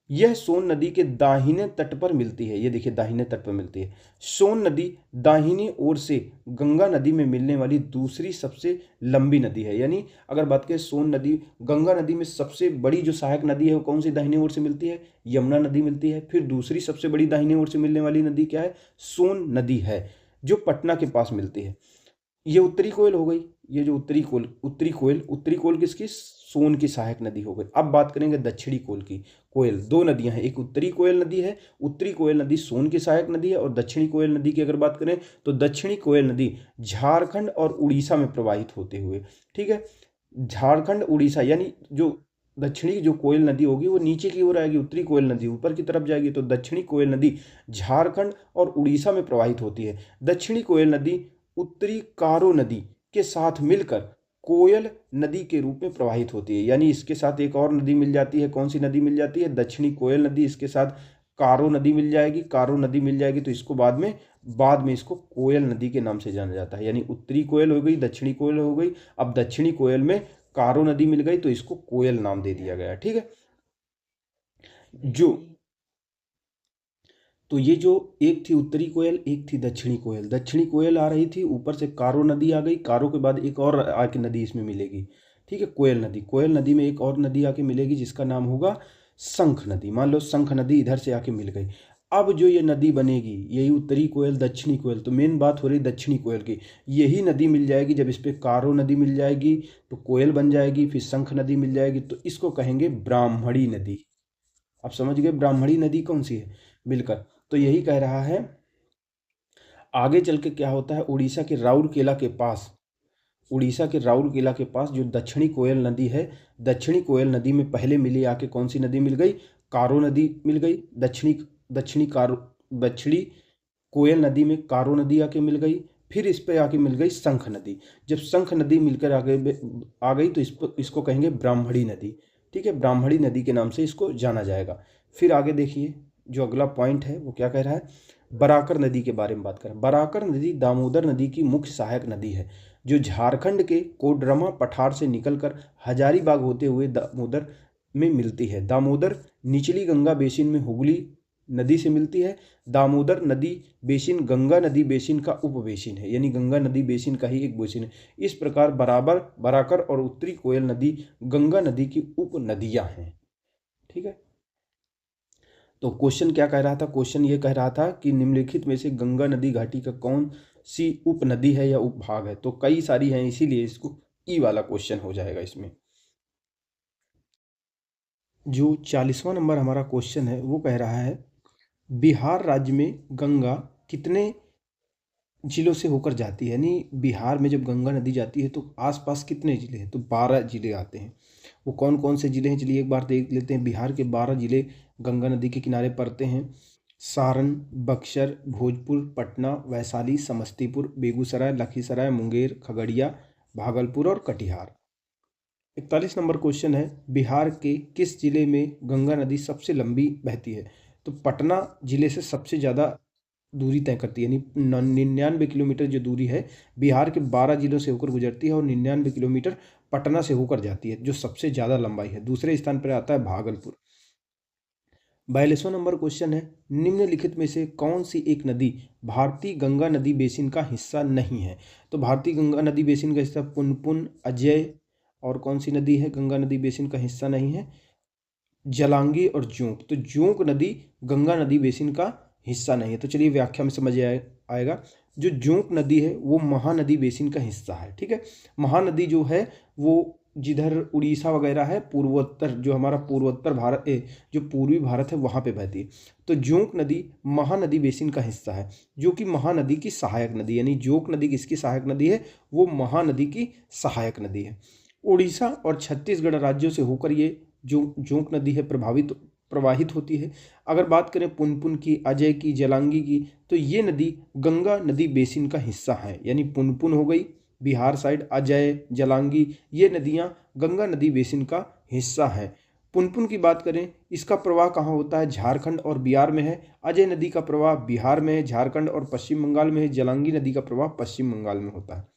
यह सोन नदी के दाहिने तट पर मिलती है। ये देखिए, दाहिने तट पर मिलती है। सोन नदी दाहिनी ओर से गंगा नदी में मिलने वाली दूसरी सबसे लंबी नदी है। यानी अगर बात करें सोन नदी, गंगा नदी में सबसे बड़ी जो सहायक नदी है वो कौन सी दाहिनी ओर से मिलती है? यमुना नदी मिलती है। फिर दूसरी सबसे बड़ी दाहिनी ओर से मिलने वाली नदी क्या है? सोन नदी है, जो पटना के पास मिलती है। ये उत्तरी कोयल हो गई। ये जो उत्तरी कोयल किसकी? सोन की सहायक नदी हो गई। अब बात करेंगे दक्षिणी कोयल की। कोयल, दो नदियां हैं, एक उत्तरी कोयल नदी है, उत्तरी कोयल नदी सोन की सहायक नदी है, और दक्षिणी कोयल नदी की अगर बात करें तो दक्षिणी कोयल नदी झारखंड और उड़ीसा में प्रवाहित होते हुए, ठीक है, झारखंड उड़ीसा, यानी जो दक्षिणी जो कोयल नदी होगी वो नीचे की ओर आएगी, उत्तरी कोयल नदी ऊपर की तरफ जाएगी। तो दक्षिणी कोयल नदी झारखंड और उड़ीसा में प्रवाहित होती है। दक्षिणी कोयल नदी उत्तरी कारो नदी के साथ मिलकर कोयल नदी के रूप में प्रवाहित होती है। यानी इसके साथ एक और नदी मिल जाती है। कौन सी नदी मिल जाती है? दक्षिणी कोयल नदी। इसके साथ कारो नदी मिल जाएगी। कारो नदी मिल जाएगी तो इसको बाद में इसको कोयल नदी के नाम से जाना जाता है। यानी उत्तरी कोयल हो गई, दक्षिणी कोयल हो गई। अब दक्षिणी कोयल में कारो नदी मिल गई तो इसको कोयल नाम दे दिया गया। ठीक है। जो तो ये जो एक थी उत्तरी कोयल, एक थी दक्षिणी कोयल। दक्षिणी कोयल आ रही थी, ऊपर से कारो नदी आ गई, कारो के बाद एक और आके नदी इसमें मिलेगी। ठीक है। कोयल नदी में एक और नदी आके मिलेगी जिसका नाम होगा शंख नदी। मान लो शंख नदी इधर से आके मिल गई। अब जो ये नदी बनेगी, यही उत्तरी कोयल, दक्षिणी कोयल, तो मेन बात हो रही दक्षिणी कोयल की। यही नदी मिल जाएगी, जब इस पे कारो नदी मिल जाएगी तो कोयल बन जाएगी, फिर शंख नदी मिल जाएगी तो इसको कहेंगे ब्राह्मणी नदी। आप समझ गए ब्राह्मणी नदी कौन सी है मिलकर। तो यही कह रहा है। आगे चल के क्या होता है, उड़ीसा के राउरकेला के पास जो दक्षिणी कोयल नदी है, दक्षिणी कोयल नदी में पहले मिली आके कौन सी नदी मिल गई? कारो नदी मिल गई। दक्षिणी कोयल नदी में कारो नदी आके मिल गई। फिर इस पे आके मिल गई शंख नदी। जब शंख नदी मिलकर आगे आ गई तो इसको कहेंगे ब्राह्मणी नदी। ठीक है। ब्राह्मणी नदी के नाम से इसको जाना जाएगा। फिर आगे देखिए, जो अगला पॉइंट है वो क्या कह रहा है, बराकर नदी के बारे में बात करें। बराकर नदी दामोदर नदी की मुख्य सहायक नदी है, जो झारखंड के कोडरमा पठार से निकलकर हजारीबाग होते हुए दामोदर में मिलती है। दामोदर निचली गंगा बेसिन में हुगली नदी से मिलती है। दामोदर नदी बेसिन गंगा नदी बेसिन का उपबेसिन है, यानी गंगा नदी बेसिन का ही एक बेसिन है। इस प्रकार बराकर और उत्तरी कोयल नदी गंगा नदी की उप नदियां हैं। ठीक है। तो क्वेश्चन क्या कह रहा था? क्वेश्चन ये कह रहा था कि निम्नलिखित में से गंगा नदी घाटी का कौन सी उपनदी है या उपभाग है? तो कई सारी हैं, इसीलिए इसको ई वाला क्वेश्चन हो जाएगा इसमें। जो 40वां नंबर हमारा क्वेश्चन है वो कह रहा है, बिहार राज्य में गंगा कितने जिलों से होकर जाती है? यानी बिहार में जब गंगा नदी जाती है तो आसपास कितने जिले हैं? तो 12 जिले आते हैं। वो कौन कौन से जिले हैं, चलिए एक बार देख लेते हैं। बिहार के 12 जिले गंगा नदी के किनारे पड़ते हैं। सारण, बक्सर, भोजपुर, पटना, वैशाली, समस्तीपुर, बेगूसराय, लखीसराय, मुंगेर, खगड़िया, भागलपुर और कटिहार। 41 नंबर क्वेश्चन है, बिहार के किस जिले में गंगा नदी सबसे लंबी बहती है? तो पटना जिले से सबसे ज़्यादा दूरी तय करती है, यानी 99 किलोमीटर जो दूरी है बिहार के 12 जिलों से होकर गुजरती है और 99 किलोमीटर पटना से होकर जाती है, जो सबसे ज़्यादा लंबाई है। दूसरे स्थान पर आता है भागलपुर। 42वां नंबर क्वेश्चन है, निम्नलिखित में से कौन सी एक नदी भारतीय गंगा नदी बेसिन का हिस्सा नहीं है? तो भारतीय गंगा नदी बेसिन का हिस्सा पुनपुन, अजय, और कौन सी नदी है गंगा नदी बेसिन का हिस्सा नहीं है? जलांगी और जोंक। तो जोंक नदी गंगा नदी बेसिन का हिस्सा नहीं है। तो चलिए व्याख्या में समझ आएगा। जो जोंक नदी है वो महानदी बेसिन का हिस्सा है, ठीक है। महानदी जो है वो जिधर उड़ीसा वगैरह है, पूर्वोत्तर, जो हमारा पूर्वोत्तर भारत जो पूर्वी भारत है वहाँ पे बहती है। तो जोंक नदी महानदी बेसिन का हिस्सा है, जो कि महानदी की सहायक नदी, यानी जोंक नदी किसकी सहायक नदी है? वो महानदी की सहायक नदी है। उड़ीसा और छत्तीसगढ़ राज्यों से होकर ये जो जोंक नदी है प्रवाहित होती है। अगर बात करें पुनपुन की, अजय की, जलांगी की, तो ये नदी गंगा नदी बेसिन का हिस्सा है, यानी पुनपुन हो गई बिहार साइड, अजय, जलांगी, ये नदियाँ गंगा नदी बेसिन का हिस्सा हैं। पुनपुन की बात करें, इसका प्रवाह कहाँ होता है? झारखंड और बिहार में है। अजय नदी का प्रवाह बिहार में है, झारखंड और पश्चिम बंगाल में है। जलांगी नदी का प्रवाह पश्चिम बंगाल में होता है।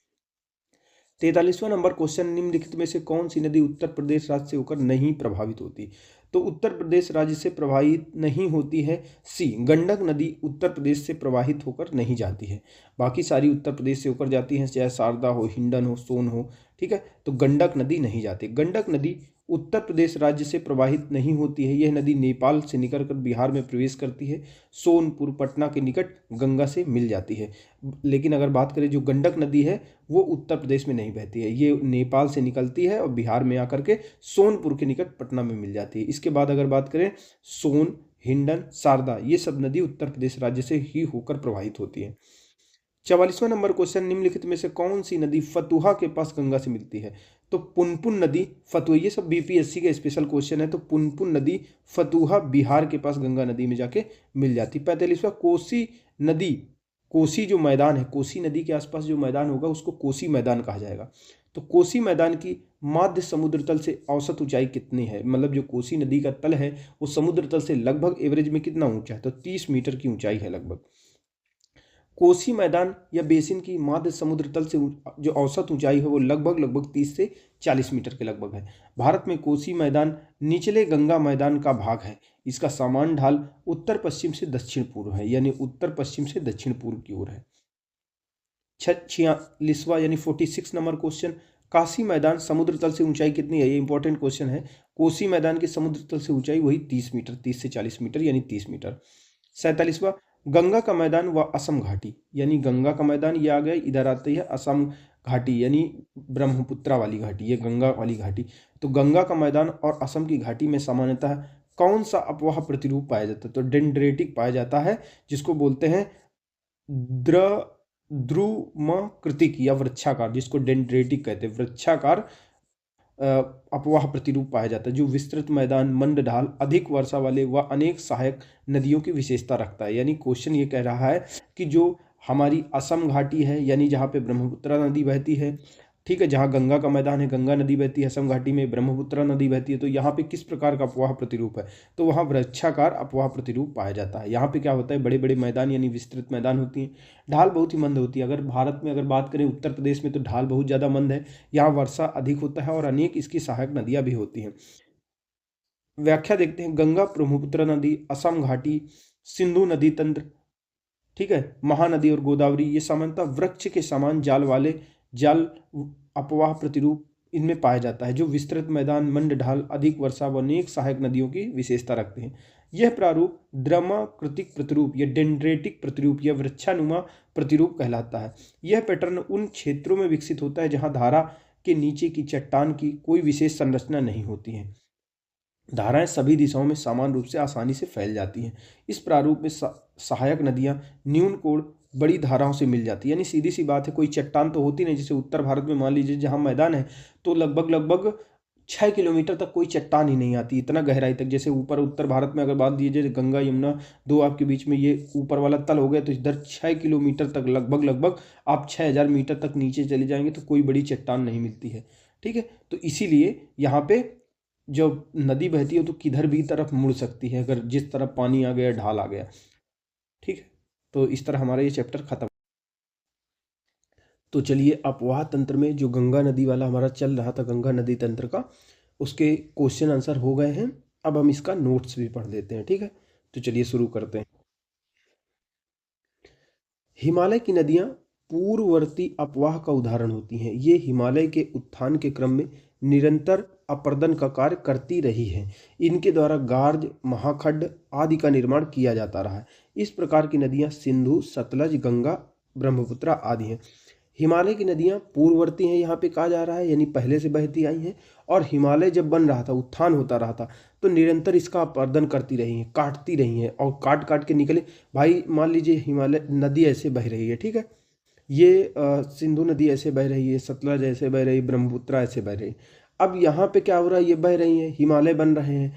43वां नंबर क्वेश्चन, निम्नलिखित में से कौन सी नदी उत्तर प्रदेश राज्य से होकर नहीं प्रभावित होती? तो उत्तर प्रदेश राज्य से प्रभावित नहीं होती है सी, गंडक नदी उत्तर प्रदेश से प्रवाहित होकर नहीं जाती है। बाकी सारी उत्तर प्रदेश से होकर जाती हैं, चाहे शारदा हो, हिंडन हो, सोन हो, ठीक है। तो गंडक नदी नहीं जाती। गंडक नदी उत्तर प्रदेश राज्य से प्रवाहित नहीं होती है। यह नदी नेपाल से निकलकर बिहार में प्रवेश करती है, सोनपुर, पटना के निकट गंगा से मिल जाती है। लेकिन अगर बात करें जो गंडक नदी है वो उत्तर प्रदेश में नहीं बहती है, ये नेपाल से निकलती है और बिहार में आकर के सोनपुर के निकट पटना में मिल जाती है। इसके बाद अगर बात करें सोन, हिंडन, शारदा, ये सब नदी उत्तर प्रदेश राज्य से ही होकर प्रवाहित होती है। 44वां नंबर क्वेश्चन, निम्नलिखित में से कौन सी नदी फतुहा के पास गंगा से मिलती है? तो पुनपुन नदी फतुहा, ये सब बीपीएससी का स्पेशल क्वेश्चन है। तो पुनपुन नदी फतुहा बिहार के पास गंगा नदी में जाके मिल जाती। 45वां, कोसी नदी, कोसी जो मैदान है, कोसी नदी के आसपास जो मैदान होगा उसको कोसी मैदान कहा जाएगा। तो कोसी मैदान की माध्य समुद्र तल से औसत ऊंचाई कितनी है? मतलब जो कोसी नदी का तल है वो समुद्र तल से लगभग एवरेज में कितना ऊंचा है? तो 30 मीटर की ऊंचाई है लगभग। कोसी मैदान या बेसिन की माध्य समुद्र तल से जो औसत ऊंचाई है वो लगभग 30 से 40 मीटर के लगभग है। भारत में कोसी मैदान निचले गंगा मैदान का भाग है। इसका समान ढाल उत्तर पश्चिम से दक्षिण पूर्व है, यानी उत्तर पश्चिम से दक्षिण पूर्व की ओर है। 46वां यानी 46 नंबर क्वेश्चन, काशी मैदान समुद्र तल से ऊंचाई कितनी है? ये इंपॉर्टेंट क्वेश्चन है। कोसी मैदान की समुद्र तल से ऊंचाई वही 30 मीटर, 30 से 40 मीटर यानी 30 मीटर। 47वां, गंगा का मैदान व असम घाटी, यानी गंगा का मैदान ये आ गया, इधर आती है असम घाटी यानी ब्रह्मपुत्रा वाली घाटी, ये गंगा वाली घाटी। तो गंगा का मैदान और असम की घाटी में सामान्यतः कौन सा अपवाह प्रतिरूप पाया जाता है? तो डेंड्रेटिक पाया जाता है, जिसको बोलते हैं ध्रुमकृतिक या वृक्षाकार, जिसको डेंड्रेटिक कहते हैं। वृक्षाकार अपवाह प्रतिरूप पाया जाता है, जो विस्तृत मैदान, मंद ढाल, अधिक वर्षा वाले व अनेक सहायक नदियों की विशेषता रखता है। यानी क्वेश्चन ये कह रहा है कि जो हमारी असम घाटी है, यानी जहाँ पे ब्रह्मपुत्रा नदी बहती है, ठीक है, जहाँ गंगा का मैदान है, गंगा नदी बहती है, असम घाटी में ब्रह्मपुत्रा नदी बहती है, तो यहाँ पे किस प्रकार का अपवाह प्रतिरूप है? तो वहाँ वृक्षाकार अपवाह प्रतिरूप पाया जाता है। यहाँ पे क्या होता है, बड़े बड़े मैदान यानी विस्तृत मैदान होती हैं, ढाल बहुत ही मंद होती है। अगर भारत में अगर बात करें उत्तर प्रदेश में तो ढाल बहुत ज़्यादा मंद है, यहाँ वर्षा अधिक होता है और अनेक इसकी सहायक नदियाँ भी होती हैं। व्याख्या देखते हैं, गंगा, ब्रह्मपुत्रा नदी, असम घाटी, सिंधु नदी तंत्र, ठीक है, महानदी और गोदावरी, ये सामान्यतः वृक्ष के समान जाल वाले जल अपवाह प्रतिरूप इनमें पाया जाता है, जो विस्तृत मैदान, मंद ढाल, अधिक वर्षा व अनेक सहायक नदियों की विशेषता रखते हैं। यह प्रारूप द्रमाकृतिक प्रतिरूप या डेंड्रेटिक प्रतिरूप या वृक्षानुमा प्रतिरूप कहलाता है। यह पैटर्न उन क्षेत्रों में विकसित होता है जहां धारा के नीचे की चट्टान की कोई विशेष संरचना नहीं होती है। धाराएं सभी दिशाओं में समान रूप से आसानी से फैल जाती हैं। इस प्रारूप में सहायक नदियां न्यून कोण बड़ी धाराओं से मिल जाती है, यानी सीधी सी बात है, कोई चट्टान तो होती नहीं। जैसे उत्तर भारत में मान लीजिए जहां मैदान है तो लगभग 6 किलोमीटर तक कोई चट्टान ही नहीं आती, इतना गहराई तक। जैसे ऊपर उत्तर भारत में अगर बात दी जाए, गंगा यमुना दो आपके बीच में ये ऊपर वाला तल हो गया, तो इधर 6 किलोमीटर तक लगभग लगभग आप 6,000 मीटर तक नीचे चले जाएंगे तो कोई बड़ी चट्टान नहीं मिलती है। ठीक है, तो इसीलिए यहाँ पे जब नदी बहती है तो किधर भी तरफ मुड़ सकती है, अगर जिस तरफ पानी आ गया, ढाल आ गया। ठीक है, तो इस तरह हमारा ये चैप्टर खत्म। तो चलिए, अपवाह तंत्र में जो गंगा नदी वाला हमारा चल रहा था, गंगा नदी तंत्र का, उसके क्वेश्चन आंसर हो गए हैं। अब हम इसका नोट्स भी पढ़ लेते हैं। ठीक है, तो चलिए शुरू करते हैं। हिमालय की नदियां पूर्ववर्ती अपवाह का उदाहरण होती हैं। ये हिमालय के उत्थान के क्रम में निरंतर अपर्दन का कार्य करती रही हैं। इनके द्वारा गार्ज, महाखड्ड आदि का निर्माण किया जाता रहा है। इस प्रकार की नदियां सिंधु, सतलज, गंगा, ब्रह्मपुत्र आदि हैं। हिमालय की नदियां पूर्ववर्ती हैं, यहाँ पे कहा जा रहा है, यानी पहले से बहती आई हैं। और हिमालय जब बन रहा था, उत्थान होता रहा था, तो निरंतर इसका अपर्दन करती रही हैं, काटती रही हैं, और काट काट के निकले। भाई मान लीजिए हिमालय नदी ऐसे बह रही है, ठीक है, ये सिंधु नदी ऐसे बह रही है, सतलज ऐसे बह रही है, ब्रह्मपुत्र ऐसे बह रही है। अब यहाँ पे क्या हो रहा है, ये बह रही हैं, हिमालय बन रहे हैं,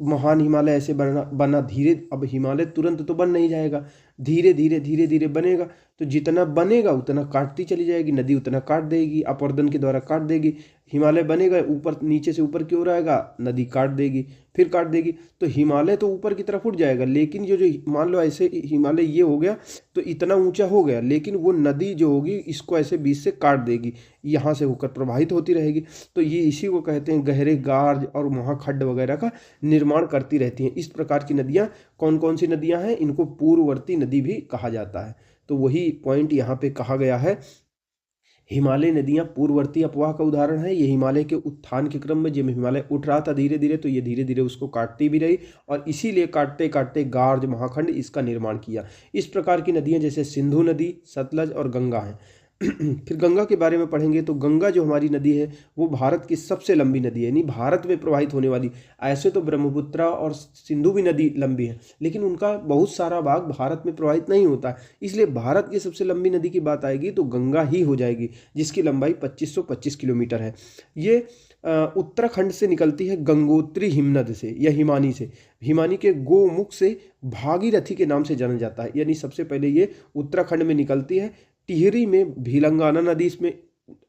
महान हिमालय ऐसे बना बना धीरे। अब हिमालय तुरंत तो बन नहीं जाएगा, धीरे धीरे धीरे धीरे बनेगा। तो जितना बनेगा उतना काटती चली जाएगी नदी, उतना काट देगी, अपवर्दन के द्वारा काट देगी। हिमालय बनेगा, ऊपर नीचे से ऊपर की ओर आएगा, नदी काट देगी, फिर काट देगी। तो हिमालय तो ऊपर की तरफ उठ जाएगा, लेकिन जो जो मान लो ऐसे हिमालय ये हो गया तो इतना ऊंचा हो गया, लेकिन वो नदी जो होगी इसको ऐसे बीच से काट देगी, यहाँ से होकर प्रवाहित होती रहेगी। तो ये इसी को कहते हैं गहरे गार्ज और महाखड्ड वगैरह का निर्माण करती रहती हैं। इस प्रकार की नदियाँ कौन कौन सी नदियाँ हैं, इनको पूर्ववर्ती नदी भी कहा जाता है। तो वही पॉइंट यहाँ पे कहा गया है, हिमालय नदियां पूर्ववर्ती अपवाह का उदाहरण है। ये हिमालय के उत्थान के क्रम में जब हिमालय उठ रहा था धीरे धीरे, तो ये धीरे धीरे उसको काटती भी रही, और इसीलिए काटते काटते गार्ज, महाखंड इसका निर्माण किया। इस प्रकार की नदियां जैसे सिंधु नदी, सतलज और गंगा हैं। फिर गंगा के बारे में पढ़ेंगे तो गंगा जो हमारी नदी है वो भारत की सबसे लंबी नदी है, यानी भारत में प्रवाहित होने वाली। ऐसे तो ब्रह्मपुत्र और सिंधु भी नदी लंबी है, लेकिन उनका बहुत सारा भाग भारत में प्रवाहित नहीं होता है। इसलिए भारत की सबसे लंबी नदी की बात आएगी तो गंगा ही हो जाएगी, जिसकी लंबाई 2525 किलोमीटर है। ये उत्तराखंड से निकलती है, गंगोत्री हिमनद से या हिमानी से। हिमानी के गोमुख से भागीरथी के नाम से जाना जाता है, यानी सबसे पहले ये उत्तराखंड में निकलती है। टिहरी में भीलंगाना नदी इसमें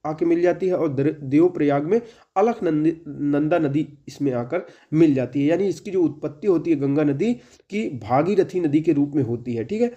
आके मिल जाती है, और देवप्रयाग में अलकनंदा नदी इसमें आकर मिल जाती है। यानी इसकी जो उत्पत्ति होती है गंगा नदी की भागीरथी नदी के रूप में होती है। ठीक है,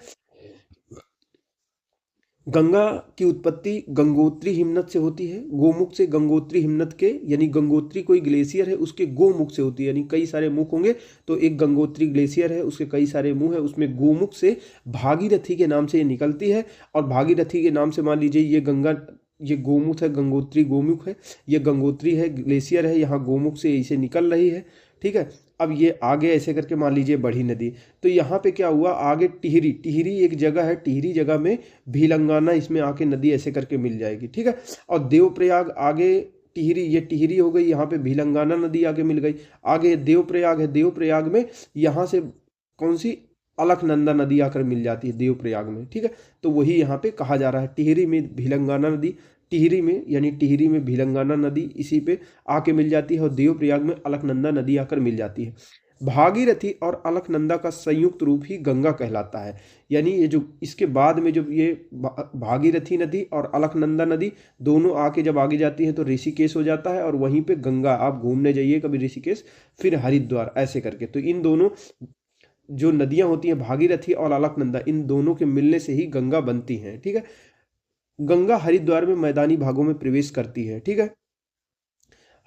गंगा की उत्पत्ति गंगोत्री हिमनद से होती है। गोमुख से गंगोत्री हिमनद के, यानी गंगोत्री कोई ग्लेशियर है उसके गोमुख से होती है, यानी कई सारे मुख होंगे तो एक गंगोत्री ग्लेशियर है, उसके कई सारे मुंह है, उसमें गोमुख से भागीरथी के नाम से ये निकलती है। और भागीरथी के नाम से मान लीजिए ये गंगा, ये गोमुख है, गंगोत्री गोमुख है, ये गंगोत्री है, ग्लेशियर है, यहाँ गोमुख से इसे निकल रही है। ठीक है, अब ये आगे ऐसे करके मान लीजिए बढ़ी नदी, तो यहाँ पे क्या हुआ, आगे टिहरी, टिहरी एक जगह है, टिहरी जगह में भीलंगाना इसमें आके नदी ऐसे करके मिल जाएगी। ठीक है, और देवप्रयाग आगे, टिहरी ये टिहरी हो गई, यहाँ पे भीलंगाना नदी आगे मिल गई। आगे देवप्रयाग है, देवप्रयाग में यहाँ से कौन सी, अलकनंदा नदी आकर मिल जाती है देवप्रयाग में। ठीक है, तो वही यहाँ पे कहा जा रहा है, टिहरी में भीलंगाना नदी, टिहरी में यानी टिहरी में भीलंगाना नदी इसी पे आके मिल जाती है, और देवप्रयाग में अलकनंदा नदी आकर मिल जाती है। भागीरथी और अलकनंदा का संयुक्त रूप ही गंगा कहलाता है। यानी ये जो इसके बाद में जब ये भागीरथी नदी और अलकनंदा नदी दोनों आके जब आगे जाती है तो ऋषिकेश हो जाता है, और वहीं पे गंगा, आप घूमने जाइए कभी ऋषिकेश, फिर हरिद्वार, ऐसे करके। तो इन दोनों जो नदियां होती हैं भागीरथी और अलकनंदा, इन दोनों के मिलने से ही गंगा बनती हैं। ठीक है, गंगा हरिद्वार में मैदानी भागों में प्रवेश करती है। ठीक है,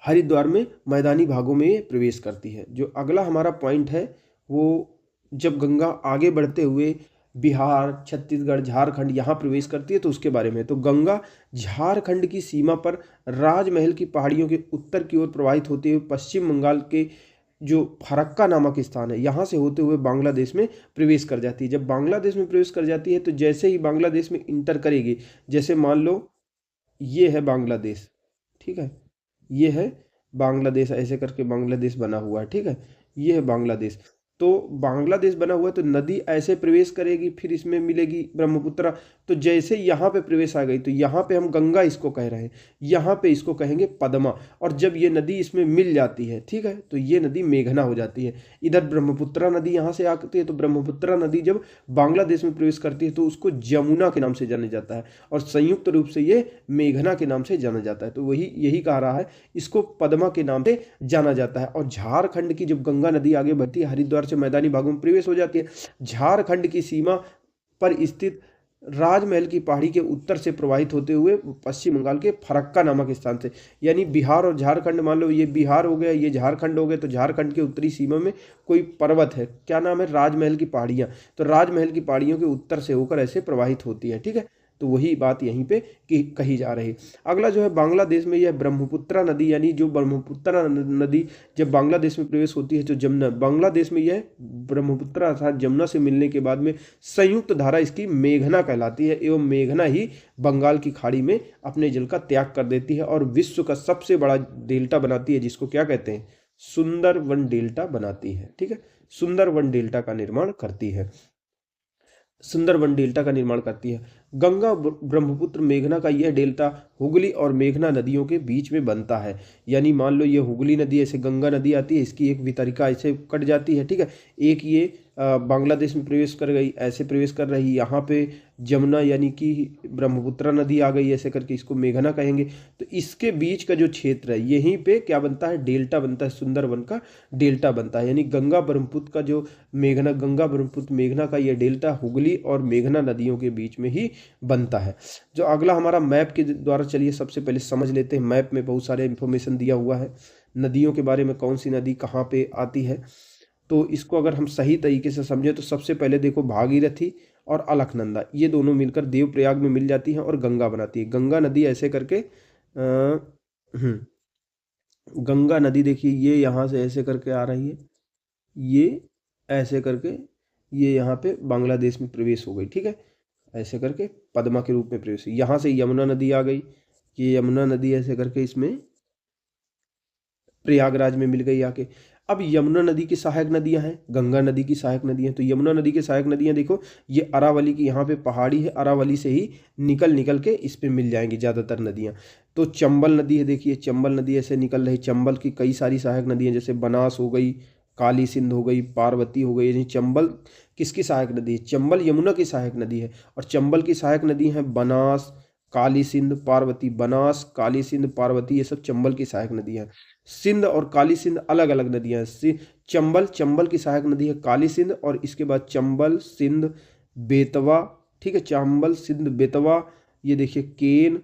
हरिद्वार में मैदानी भागों में प्रवेश करती है। जो अगला हमारा पॉइंट है वो, जब गंगा आगे बढ़ते हुए बिहार, छत्तीसगढ़, झारखंड यहाँ प्रवेश करती है तो उसके बारे में। तो गंगा झारखंड की सीमा पर राजमहल की पहाड़ियों के उत्तर की ओर प्रवाहित होते हुए पश्चिम बंगाल के जो फरक्का नामक स्थान है यहाँ से होते हुए बांग्लादेश में प्रवेश कर जाती है। जब बांग्लादेश में प्रवेश कर जाती है तो जैसे ही बांग्लादेश में इंटर करेगी, जैसे मान लो ये है बांग्लादेश, ठीक है, ये है बांग्लादेश, ऐसे करके बांग्लादेश बना हुआ है। ठीक है, ये है बांग्लादेश। तो बांग्लादेश बना हुआ है तो नदी ऐसे प्रवेश करेगी, फिर इसमें मिलेगी ब्रह्मपुत्रा। तो जैसे यहाँ पे प्रवेश आ गई तो यहाँ पे हम गंगा इसको कह रहे हैं, यहाँ पे इसको कहेंगे पद्मा। और जब ये नदी इसमें मिल जाती है, ठीक है, तो ये नदी मेघना हो जाती है। इधर ब्रह्मपुत्रा नदी यहाँ से आती है, तो ब्रह्मपुत्रा नदी जब बांग्लादेश में प्रवेश करती है तो उसको जमुना के नाम से जाना जाता है, और संयुक्त रूप से ये मेघना के नाम से जाना जाता है। तो वही यही कह रहा है, इसको पद्मा के नाम से जाना जाता है। और झारखंड की जब गंगा नदी आगे बढ़ती है, हरिद्वार से मैदानी भागों में प्रवेश हो जाती है, झारखंड की सीमा पर स्थित राजमहल की पहाड़ी के उत्तर से प्रवाहित होते हुए पश्चिम बंगाल के फरक्का नामक स्थान से, यानी बिहार और झारखंड, मान लो ये बिहार हो गया, ये झारखंड हो गया, तो झारखंड के उत्तरी सीमा में कोई पर्वत है, क्या नाम है, राजमहल की पहाड़ियाँ। तो राजमहल की पहाड़ियों के उत्तर से होकर ऐसे प्रवाहित होती है, ठीक है। तो वही बात यहीं पे कही जा रही है। अगला जो है बांग्लादेश में यह ब्रह्मपुत्रा नदी, यानी जो ब्रह्मपुत्रा नदी जब बांग्लादेश में प्रवेश होती है तो जमुना, बांग्लादेश में यह ब्रह्मपुत्रा अर्थात जमुना से मिलने के बाद में संयुक्त धारा इसकी मेघना कहलाती है, एवं मेघना ही बंगाल की खाड़ी में अपने जल का त्याग कर देती है और विश्व का सबसे बड़ा डेल्टा बनाती है, जिसको क्या कहते हैं, सुंदरवन डेल्टा बनाती है, ठीक है। सुंदरवन डेल्टा का निर्माण करती है, सुंदरवन डेल्टा का निर्माण करती है। गंगा ब्रह्मपुत्र मेघना का यह डेल्टा हुगली और मेघना नदियों के बीच में बनता है। यानी मान लो ये हुगली नदी ऐसे गंगा नदी आती है, इसकी एक वितरिका ऐसे कट जाती है, ठीक है, एक ये बांग्लादेश में प्रवेश कर गई, ऐसे प्रवेश कर रही, यहाँ पे जमुना यानी कि ब्रह्मपुत्रा नदी आ गई, ऐसे करके इसको मेघना कहेंगे। तो इसके बीच का जो क्षेत्र है, यहीं पे क्या बनता है, डेल्टा बनता है, सुंदरवन का डेल्टा बनता है। यानी गंगा ब्रह्मपुत्र का जो मेघना, गंगा ब्रह्मपुत्र मेघना का ये डेल्टा हुगली और मेघना नदियों के बीच में ही बनता है। जो अगला हमारा मैप के द्वारा, चलिए सबसे पहले समझ लेते हैं। मैप में बहुत सारे इंफॉर्मेशन दिया हुआ है नदियों के बारे में, कौन सी नदी कहाँ पे आती है। तो इसको अगर हम सही तरीके से समझें तो सबसे पहले देखो, भागीरथी और अलकनंदा ये दोनों मिलकर देवप्रयाग में मिल जाती हैं और गंगा बनाती है। गंगा नदी ऐसे करके गंगा नदी देखिए, ये यहाँ से ऐसे करके आ रही है, ये ऐसे करके ये यहाँ पे बांग्लादेश में प्रवेश हो गई, ठीक है, ऐसे करके पद्मा के रूप में प्रवेश हुई। यहाँ से यमुना नदी आ गई, ये यमुना नदी ऐसे करके इसमें प्रयागराज में मिल गई आके। अब यमुना नदी की सहायक नदियां हैं, गंगा नदी की सहायक नदियां। तो यमुना नदी की सहायक नदियां देखो, ये अरावली की, यहाँ पे पहाड़ी है, अरावली से ही निकल के इस पे मिल जाएंगी ज़्यादातर नदियां। तो चंबल नदी है, देखिए चंबल नदी ऐसे निकल रही। चंबल की कई सारी सहायक नदियाँ, जैसे बनास हो गई, काली सिंध हो गई, पार्वती हो गई। यानी चंबल किसकी सहायक नदी है, चंबल यमुना की सहायक नदी है। और चंबल की सहायक नदी है बनास, काली सिंध, पार्वती। बनास, काली सिंध, पार्वती, ये सब चंबल की सहायक नदियाँ हैं। सिंध और काली सिंध अलग अलग नदियाँ हैं। चंबल की सहायक नदी है काली सिंध, और इसके बाद चंबल, सिंध, बेतवा, ठीक है, चंबल, सिंध, बेतवा, ये देखिए केन,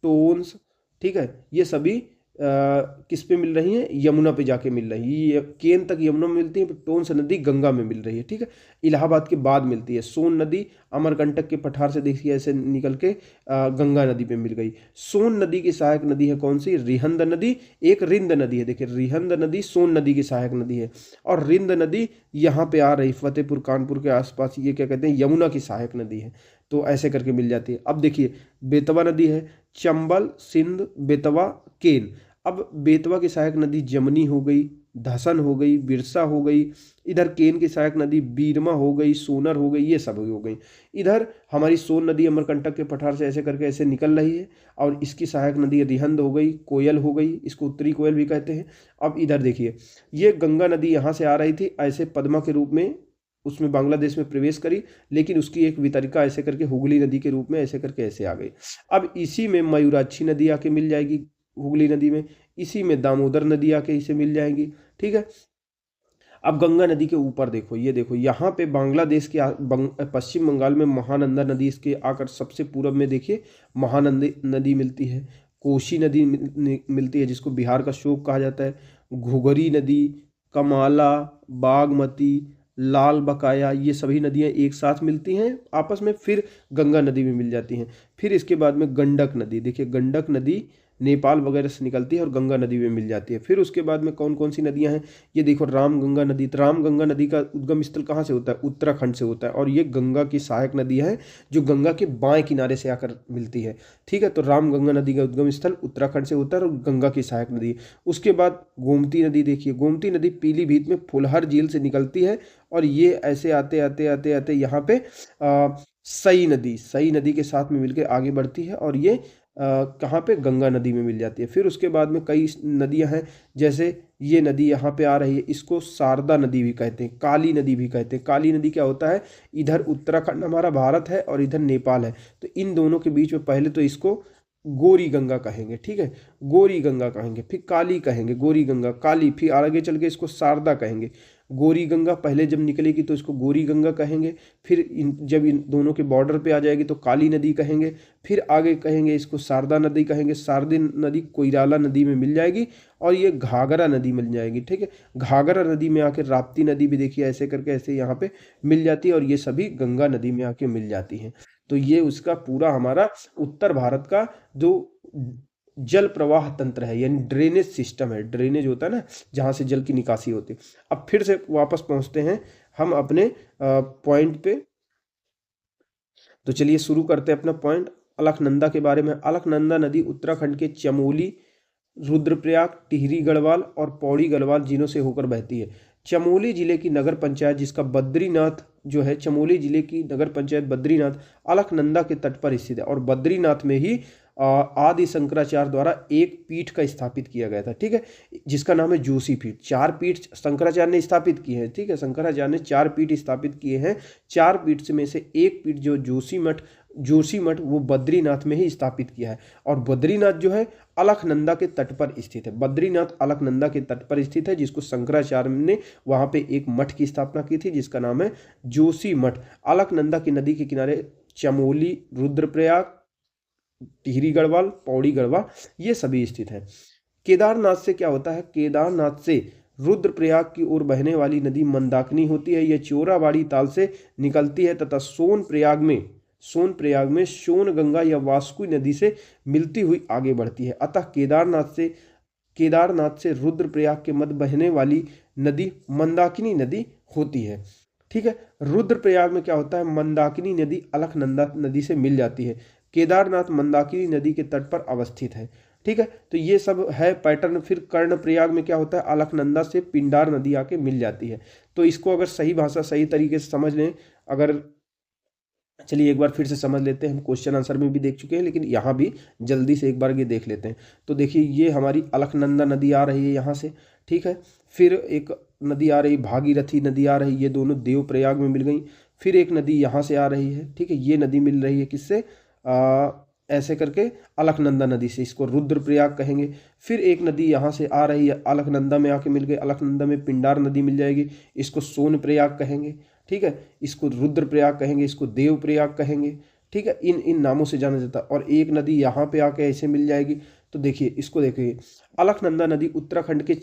टोन्स, ठीक है, ये सभी किस पे मिल रही हैं, यमुना पे जाके मिल रही है। ये केन तक यमुना में मिलती है, टोन्स नदी गंगा में मिल रही है, ठीक है। इलाहाबाद के बाद मिलती है। सोन नदी अमरकंटक के पठार से देखिए ऐसे निकल के गंगा नदी पे मिल गई। सोन नदी की सहायक नदी है कौन सी, रिहंद नदी। एक रिंद नदी है, देखिए रिहंद नदी सोन नदी की सहायक नदी है, और रिंद नदी यहाँ पे आ रही फतेहपुर कानपुर के आसपास, ये क्या कहते हैं, यमुना की सहायक नदी है। तो ऐसे करके मिल जाती है। अब देखिए बेतवा नदी है, चंबल, सिंध, बेतवा, केन। अब बेतवा की सहायक नदी जमनी हो गई, धसन हो गई, बिरसा हो गई। इधर केन की सहायक नदी बीरमा हो गई, सोनर हो गई, ये सब हो गई। इधर हमारी सोन नदी अमरकंटक के पठार से ऐसे करके ऐसे निकल रही है, और इसकी सहायक नदी रिहंद हो गई, कोयल हो गई, इसको उत्तरी कोयल भी कहते हैं। अब इधर देखिए, ये गंगा नदी यहाँ से आ रही थी ऐसे पद्मा के रूप में, उसमें बांग्लादेश में प्रवेश करी, लेकिन उसकी एक वितरिका ऐसे करके हुगली नदी के रूप में ऐसे करके ऐसे आ गई। अब इसी में मयूराक्षी नदी आके मिल जाएगी हुगली नदी में, इसी में दामोदर नदी आके इसे मिल जाएंगी, ठीक है। अब गंगा नदी के ऊपर देखो, ये देखो यहाँ पे बांग्लादेश के पश्चिम बंगाल में महानंदा नदी इसके आकर सबसे पूर्व में देखिए महानंदा नदी मिलती है, कोसी नदी मिलती है जिसको बिहार का शोक कहा जाता है, घुघरी नदी, कमाला, बागमती, लाल बकाया, ये सभी नदियाँ एक साथ मिलती हैं आपस में, फिर गंगा नदी में मिल जाती हैं। फिर इसके बाद में गंडक नदी, देखिए गंडक नदी नेपाल वगैरह से निकलती है और गंगा नदी में मिल जाती है। फिर उसके बाद में कौन कौन सी नदियां हैं, ये देखो राम गंगा नदी। तो राम गंगा नदी का उद्गम स्थल कहाँ से होता है, उत्तराखंड से होता है, और ये गंगा की सहायक नदी है जो गंगा के बाएं किनारे से आकर मिलती है। ठीक है, तो राम गंगा नदी का उद्गम स्थल उत्तराखंड से होता है और गंगा की सहायक नदी है। उसके बाद गोमती नदी, देखिए गोमती नदी पीलीभीत में फुलहर झील से निकलती है और ये ऐसे आते आते आते आते यहाँ पे सई नदी के साथ में मिलकर आगे बढ़ती है और ये कहाँ पे, गंगा नदी में मिल जाती है। फिर उसके बाद में कई नदियां हैं, जैसे ये नदी यहाँ पे आ रही है, इसको शारदा नदी भी कहते हैं, काली नदी भी कहते हैं। काली नदी क्या होता है, इधर उत्तराखंड हमारा भारत है और इधर नेपाल है, तो इन दोनों के बीच में पहले तो इसको गोरी गंगा कहेंगे। ठीक है, गोरी गंगा कहेंगे, फिर काली कहेंगे, गोरी गंगा, काली, फिर आगे चल के इसको शारदा कहेंगे। गोरी गंगा पहले जब निकलेगी तो इसको गोरी गंगा कहेंगे, फिर जब इन दोनों के बॉर्डर पे आ जाएगी तो काली नदी कहेंगे, फिर आगे कहेंगे इसको शारदा नदी कहेंगे। शारदा नदी कोइराला नदी में मिल जाएगी और ये घाघरा नदी मिल जाएगी। ठीक है, घाघरा नदी में आके राप्ती नदी भी देखिए ऐसे करके ऐसे यहाँ पे मिल जाती है और ये सभी गंगा नदी में आके मिल जाती हैं। तो ये उसका पूरा हमारा उत्तर भारत का जो जल प्रवाह तंत्र है, यानी ड्रेनेज सिस्टम है। ड्रेनेज होता है ना, जहाँ से जल की निकासी होती है। अब फिर से वापस पहुँचते हैं हम अपने पॉइंट पे। तो चलिए शुरू करते हैं अपना पॉइंट अलकनंदा के बारे में। अलकनंदा नदी उत्तराखंड के चमोली, रुद्रप्रयाग, टिहरी गढ़वाल और पौड़ी गढ़वाल जिलों से होकर बहती है। चमोली जिले की नगर पंचायत, जिसका बद्रीनाथ जो है, चमोली जिले की नगर पंचायत बद्रीनाथ अलकनंदा के तट पर स्थित है और बद्रीनाथ में ही आदि शंकराचार्य द्वारा एक पीठ का स्थापित किया गया था। ठीक है, जिसका नाम है जोशी पीठ। 4 पीठ शंकराचार्य ने स्थापित किए हैं। ठीक है, शंकराचार्य ने 4 पीठ स्थापित किए हैं। 4 पीठ में से एक पीठ जो जोशी मठ वो बद्रीनाथ में ही स्थापित किया है। और बद्रीनाथ जो है अलकनंदा के तट पर स्थित है। बद्रीनाथ अलकनंदा के तट पर स्थित है, जिसको शंकराचार्य ने वहां पे एक मठ की स्थापना की थी, जिसका नाम है जोशी मठ। अलकनंदा की नदी के किनारे चमोली, रुद्रप्रयाग, टिहरी गढ़वाल, पौड़ी गढ़वाल ये सभी स्थित है। केदारनाथ से क्या होता है, केदारनाथ से रुद्रप्रयाग की ओर बहने वाली नदी मंदाकिनी होती है। यह चोराबाड़ी ताल से निकलती है तथा सोनप्रयाग में सोन गंगा या वासुकी नदी से मिलती हुई आगे बढ़ती है। अतः केदारनाथ से रुद्रप्रयाग के मध्य बहने वाली नदी मंदाकिनी नदी होती है। ठीक है, रुद्रप्रयाग में क्या होता है, मंदाकिनी नदी अलकनंदा नदी से मिल जाती है। केदारनाथ मंदाकिनी नदी के तट पर अवस्थित है। ठीक है, तो ये सब है पैटर्न। फिर कर्णप्रयाग में क्या होता है, अलकनंदा से पिंडार नदी आके मिल जाती है। तो इसको अगर सही भाषा सही तरीके से समझ लें, अगर चलिए एक बार फिर से समझ लेते हैं। हम क्वेश्चन आंसर में भी देख चुके हैं, लेकिन यहाँ भी जल्दी से एक बार ये देख लेते हैं। तो देखिए ये हमारी अलकनंदा नदी आ रही है यहाँ से। ठीक है, फिर एक नदी आ रही, भागीरथी नदी आ रही, ये दोनों देवप्रयाग में मिल गई। फिर एक नदी यहाँ से आ रही है। ठीक है, ये नदी मिल रही है किससे, ऐसे करके अलकनंदा नदी से, इसको रुद्रप्रयाग कहेंगे। फिर एक नदी यहाँ से आ रही है, अलकनंदा में आके मिल गई, अलकनंदा में पिंडार नदी मिल जाएगी, इसको सोनप्रयाग कहेंगे। ठीक है, इसको रुद्रप्रयाग कहेंगे, इसको देवप्रयाग कहेंगे। ठीक है, इन नामों से जाना जाता है। और एक नदी यहाँ पे आके ऐसे मिल जाएगी। तो देखिए इसको देखिए, अलकनंदा नदी उत्तराखंड के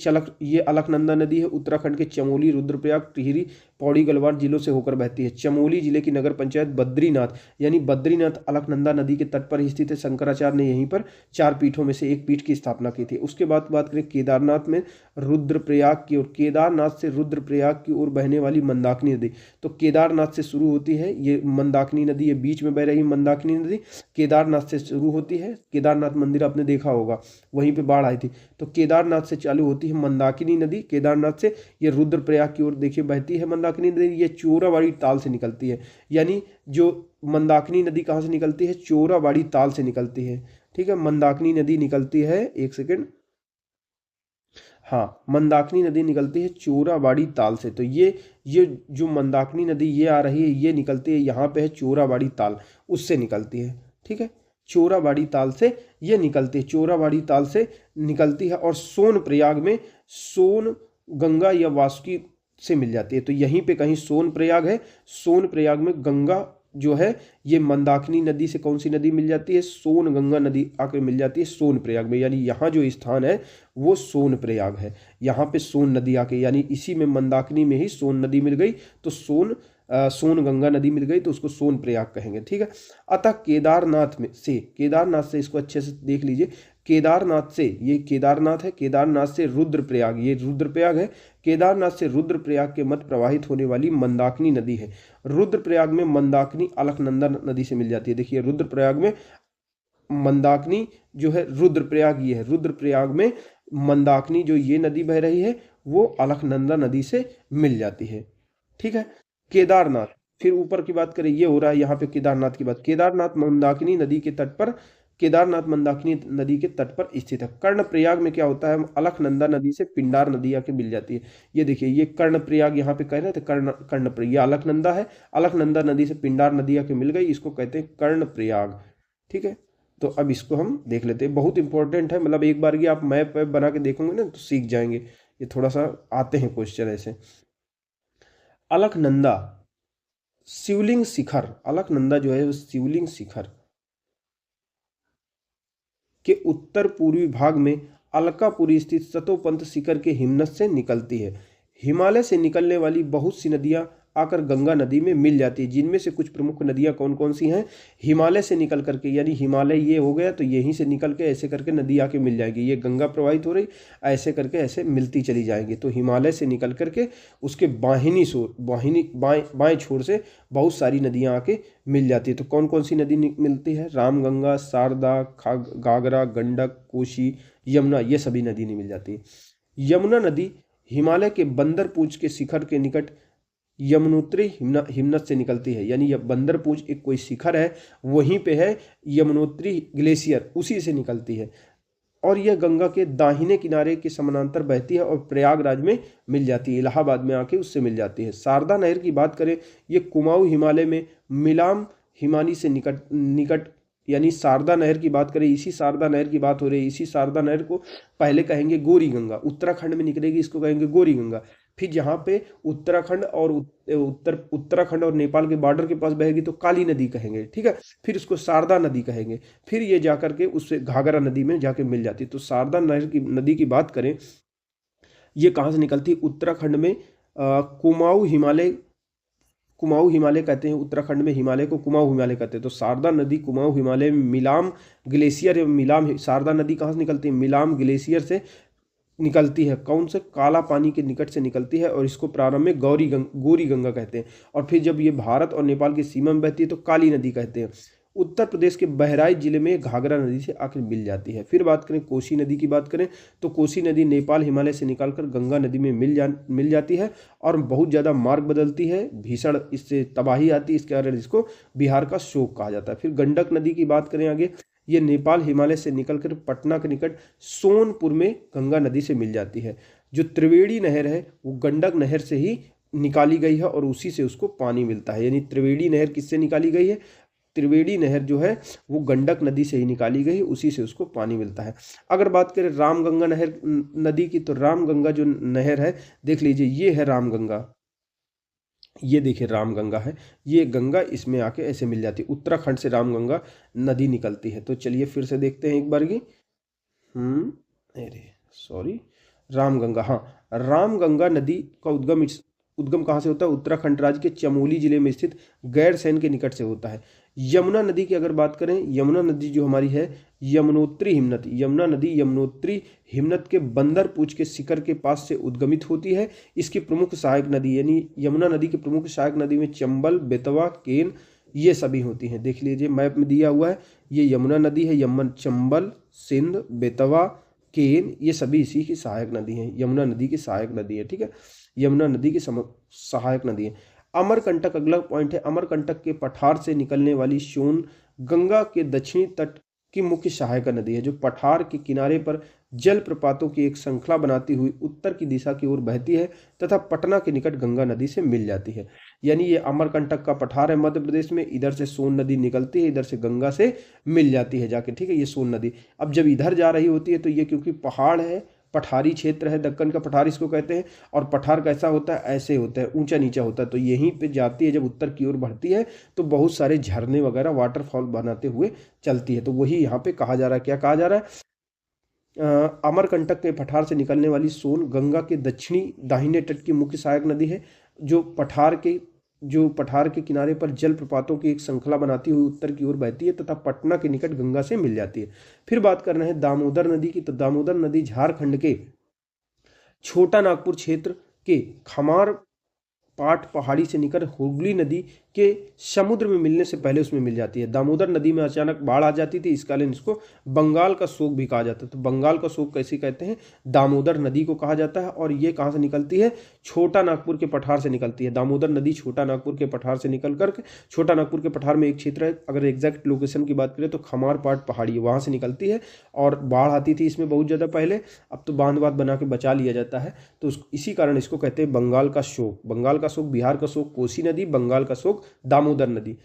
ये अलकनंदा नदी है, उत्तराखंड के चमोली, रुद्रप्रयाग, टिहरी, पौड़ी गढ़वाल जिलों से होकर बहती है। चमोली जिले की नगर पंचायत बद्रीनाथ, यानी बद्रीनाथ अलकनंदा नदी के तट पर स्थित है। शंकराचार्य ने यहीं पर 4 पीठों में से एक पीठ की स्थापना की थी। उसके बाद बात करें केदारनाथ में रुद्रप्रयाग की ओर, केदारनाथ से रुद्रप्रयाग की ओर बहने वाली मंदाकिनी नदी। तो केदारनाथ से शुरू होती है ये मंदाकिनी नदी, ये बीच में बह रही मंदाकिनी नदी केदारनाथ से शुरू होती है। केदारनाथ मंदिर आपने देखा होगा, वहीं पे बाढ़ आई थी। तो केदारनाथ से चालू होती है मंदाकिनी नदी। केदारनाथ से ये रुद्रप्रयाग की ओर देखिए बहती है मंदाकिनी नदी। ये चोराबाड़ी ताल से निकलती है, यानी जो मंदाकिनी नदी कहाँ से निकलती है, चोराबाड़ी ताल से निकलती है। ठीक है, मंदाकिनी नदी निकलती है, एक सेकेंड, हाँ मंदाकिनी नदी निकलती है चोराबाड़ी ताल से। तो ये जो मंदाकिनी नदी ये आ रही है, ये निकलती है यहाँ पे है चोराबाड़ी ताल, उससे निकलती है। ठीक है, चोराबाड़ी ताल से ये निकलती है, चोराबाड़ी ताल से निकलती है और सोनप्रयाग में सोन गंगा या वासुकी से मिल जाती है। तो यहीं पे कहीं सोनप्रयाग है, सोनप्रयाग में गंगा जो है ये मंदाकिनी नदी से कौन सी नदी मिल जाती है, सोन गंगा नदी आकर मिल जाती है सोनप्रयाग में। यानी यहाँ जो स्थान है वो सोनप्रयाग है। यहाँ पे सोन नदी आके, यानी इसी में मंदाकिनी में ही सोन नदी मिल गई, तो सोन गंगा नदी मिल गई, तो उसको सोनप्रयाग कहेंगे। ठीक है, अतः केदारनाथ से इसको अच्छे से देख लीजिए, केदारनाथ से, ये केदारनाथ है, केदारनाथ से रुद्रप्रयाग, ये रुद्रप्रयाग है, केदारनाथ से रुद्रप्रयाग के मध्य प्रवाहित होने वाली मंदाकिनी नदी है। रुद्रप्रयाग में मंदाकिनी अलकनंदा नदी से मिल जाती है। देखिए रुद्रप्रयाग में मंदाकिनी जो है, रुद्रप्रयाग ये है, रुद्रप्रयाग में मंदाकिनी जो ये नदी बह रही है वो अलकनंदा नदी से मिल जाती है। ठीक है। केदारनाथ, फिर ऊपर की बात करें, ये हो रहा है यहाँ पे केदारनाथ की बात। केदारनाथ मंदाकिनी नदी के तट पर, केदारनाथ मंदाकिनी नदी के तट पर स्थित है। कर्णप्रयाग में क्या होता है, अलकनंदा नदी से पिंडार नदी आके मिल जाती है। ये देखिए ये कर्णप्रयाग यहाँ पे कह रहे थे, कर्णप्रयाग, ये अलकनंदा है, अलकनंदा नदी से पिंडार नदी आके मिल गई, इसको कहते हैं कर्णप्रयाग। ठीक है। तो अब इसको हम देख लेते हैं, बहुत इंपॉर्टेंट है, मतलब एक बार ये आप मैप वैप बना के देखोगे ना तो सीख जाएंगे। ये थोड़ा सा आते हैं क्वेश्चन ऐसे। अलकनंदा शिवलिंग शिखर, अलकनंदा जो है वो शिवलिंग शिखर के उत्तर पूर्वी भाग में अलकापुरी स्थित सतोपंथ शिखर के हिमनद से निकलती है। हिमालय से निकलने वाली बहुत सी नदियां आकर गंगा नदी में मिल जाती है, जिनमें से कुछ प्रमुख नदियां कौन कौन सी हैं। हिमालय से निकल करके, यानी हिमालय ये हो गया तो यहीं से निकल के ऐसे करके नदी आके मिल जाएगी, ये गंगा प्रवाहित हो रही, ऐसे करके ऐसे मिलती चली जाएंगी। तो हिमालय से निकल करके उसके बाएं छोर से बहुत सारी नदियां आके मिल जाती है। तो कौन कौन सी नदी मिलती है, रामगंगा, शारदा, घाघरा, गंडक, कोसी, यमुना, ये सभी नदी नहीं मिल जाती है। यमुना नदी हिमालय के बंदरपूछ के शिखर के निकट यमुनोत्री हिमनद से निकलती है, यानी बंदरपूछ एक कोई शिखर है, वहीं पे है यमुनोत्री ग्लेशियर, उसी से निकलती है। और यह गंगा के दाहिने किनारे के समानांतर बहती है और प्रयागराज में मिल जाती है, इलाहाबाद में आके उससे मिल जाती है। शारदा नहर की बात करें, ये कुमाऊं हिमालय में मिलाम हिमानी से निकट यानी शारदा नहर की बात करें, इसी शारदा नहर की बात हो रही है। इसी शारदा नहर को पहले कहेंगे गौरी गंगा, उत्तराखंड में निकलेगी, इसको कहेंगे गौरी गंगा। फिर जहाँ पे उत्तराखंड और उत्तराखंड और नेपाल के बॉर्डर के पास बहेगी तो काली नदी कहेंगे। ठीक है। फिर इसको शारदा नदी कहेंगे, फिर ये जाकर के उससे घाघरा नदी में जाके मिल जाती है। तो शारदा नहर की नदी की बात करें, ये कहाँ से निकलती है, उत्तराखंड में कुमाऊं हिमालय, कुमाऊं हिमालय कहते हैं, उत्तराखंड में हिमालय को कुमाऊं हिमालय कहते हैं। तो शारदा नदी कुमाऊं हिमालय में मिलाम ग्लेशियर या मिलाम, शारदा नदी कहाँ से निकलती है, मिलाम ग्लेशियर से निकलती है। कौन से, काला पानी के निकट से निकलती है और इसको प्रारंभ में गौरी गंगा कहते हैं। और फिर जब ये भारत और नेपाल की सीमा में बहती है तो काली नदी कहते हैं। उत्तर प्रदेश के बहराइच जिले में घाघरा नदी से आकर मिल जाती है। फिर बात करें कोसी नदी की बात करें तो कोसी नदी नेपाल हिमालय से निकलकर गंगा नदी में मिल जाती है और बहुत ज़्यादा मार्ग बदलती है, भीषण इससे तबाही आती है, इसके कारण इसको बिहार का शोक कहा जाता है। फिर गंडक नदी की बात करें आगे, ये नेपाल हिमालय से निकलकर पटना के निकट सोनपुर में गंगा नदी से मिल जाती है। जो त्रिवेणी नहर है वो गंडक नहर से ही निकाली गई है और उसी से उसको पानी मिलता है। यानी त्रिवेणी नहर किससे निकाली गई है, त्रिवेणी नहर जो है वो गंडक नदी से ही निकाली गई, उसी से उसको पानी मिलता है। अगर बात करें रामगंगा नहर नदी की, तो रामगंगा जो नहर है, देख लीजिए ये है रामगंगा, ये देखिए रामगंगा है, ये गंगा इसमें आके ऐसे मिल जाती है। उत्तराखंड से रामगंगा नदी निकलती है। तो चलिए फिर से देखते हैं एक बार की, अरे सॉरी, रामगंगा, हाँ, रामगंगा नदी का उद्गम कहाँ से होता है, उत्तराखंड राज्य के चमोली जिले में स्थित गैरसैंण के निकट से होता है। यमुना नदी की अगर बात करें, यमुना नदी जो हमारी है यमुनोत्री हिमनद, यमुना नदी यमुनोत्री हिमनद के बंदरपूछ के शिखर के पास से उद्गमित होती है। इसकी प्रमुख सहायक नदी, यानी यमुना नदी की प्रमुख सहायक नदी में चंबल, बेतवा, केन ये सभी होती हैं। देख लीजिए मैप में दिया हुआ है, ये यमुना नदी है, चंबल, सिंध, बेतवा, केन ये सभी इसी की सहायक नदी हैं, यमुना नदी की सहायक नदी है। ठीक है, यमुना नदी की सहायक नदी है। अमरकंटक अगला पॉइंट है, अमरकंटक के पठार से निकलने वाली सोन गंगा के दक्षिणी तट की मुख्य सहायक नदी है, जो पठार के किनारे पर जल प्रपातों की एक श्रृंखला बनाती हुई उत्तर की दिशा की ओर बहती है तथा पटना के निकट गंगा नदी से मिल जाती है। यानी ये अमरकंटक का पठार है मध्य प्रदेश में, इधर से सोन नदी निकलती है, इधर से गंगा से मिल जाती है जाके। ठीक है, ये सोन नदी अब जब इधर जा रही होती है तो ये क्योंकि पहाड़ है, पठारी क्षेत्र है, दक्कन का पठार इसको कहते हैं, और पठार कैसा होता है, ऐसे होता है, ऊंचा नीचा होता है। तो यहीं पे जाती है, जब उत्तर की ओर बढ़ती है तो बहुत सारे झरने वगैरह वाटरफॉल बनाते हुए चलती है। तो वही यहाँ पे कहा जा रहा है, क्या कहा जा रहा है, अमरकंटक के पठार से निकलने वाली सोन गंगा के दक्षिणी दाहिने तट की मुख्य सहायक नदी है, जो पठार के जो पठार के किनारे पर जलप्रपातों की एक श्रृंखला बनाती हुई उत्तर की ओर बहती है तथा पटना के निकट गंगा से मिल जाती है। फिर बात कर रहे हैं दामोदर नदी की, तो दामोदर नदी झारखंड के छोटा नागपुर क्षेत्र के खमार पाट पहाड़ी से निकल हुगली नदी के समुद्र में मिलने से पहले उसमें मिल जाती है। दामोदर नदी में अचानक बाढ़ आ जाती थी, इस कारण इसको बंगाल का शोक भी कहा जाता है। तो बंगाल का शोक कैसे कहते हैं, दामोदर नदी को कहा जाता है। और ये कहाँ से निकलती है, छोटा नागपुर के पठार से निकलती है। दामोदर नदी छोटा नागपुर के पठार से निकल कर, छोटा नागपुर के पठार में एक क्षेत्र है, अगर एग्जैक्ट लोकेशन की बात करें तो खमारपाट पहाड़ी है, वहाँ से निकलती है। और बाढ़ आती थी इसमें बहुत ज़्यादा पहले, अब तो बांध बांध बना के बचा लिया जाता है। तो इसी कारण इसको कहते हैं बंगाल का शोक। बंगाल का शोक, बिहार का शोक कोसी नदी, बंगाल का शोक दामोदर नदी।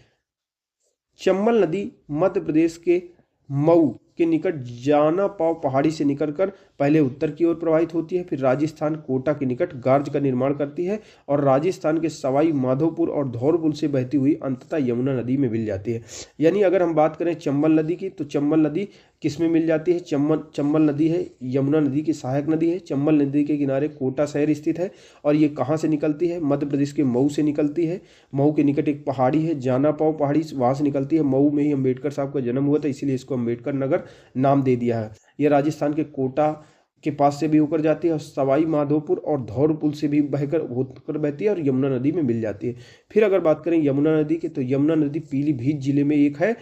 चंबल नदी मध्य प्रदेश के मऊ के निकट जाना पाव पहाड़ी से निकलकर पहले उत्तर की ओर प्रवाहित होती है, फिर राजस्थान कोटा के निकट गार्ज का निर्माण करती है और राजस्थान के सवाई माधोपुर और धौलपुर से बहती हुई अंततः यमुना नदी में मिल जाती है। यानी अगर हम बात करें चंबल नदी की, तो चंबल नदी किस में मिल जाती है, चंबल नदी है यमुना नदी की सहायक नदी है। चंबल नदी के किनारे कोटा शहर स्थित है और ये कहाँ से निकलती है, मध्य प्रदेश के मऊ से निकलती है। मऊ के निकट एक पहाड़ी है जाना पाव पहाड़ी, वहाँ से निकलती है। मऊ में ही अम्बेडकर साहब का जन्म हुआ था, इसीलिए इसको अम्बेडकर नगर नाम दे दिया है। ये राजस्थान के कोटा के पास से भी होकर जाती है और सवाई माधोपुर और धौलपुर से भी होकर बहती है और यमुना नदी में मिल जाती है। फिर अगर बात करें यमुना नदी की, तो यमुना नदी पीलीभीत जिले में एक है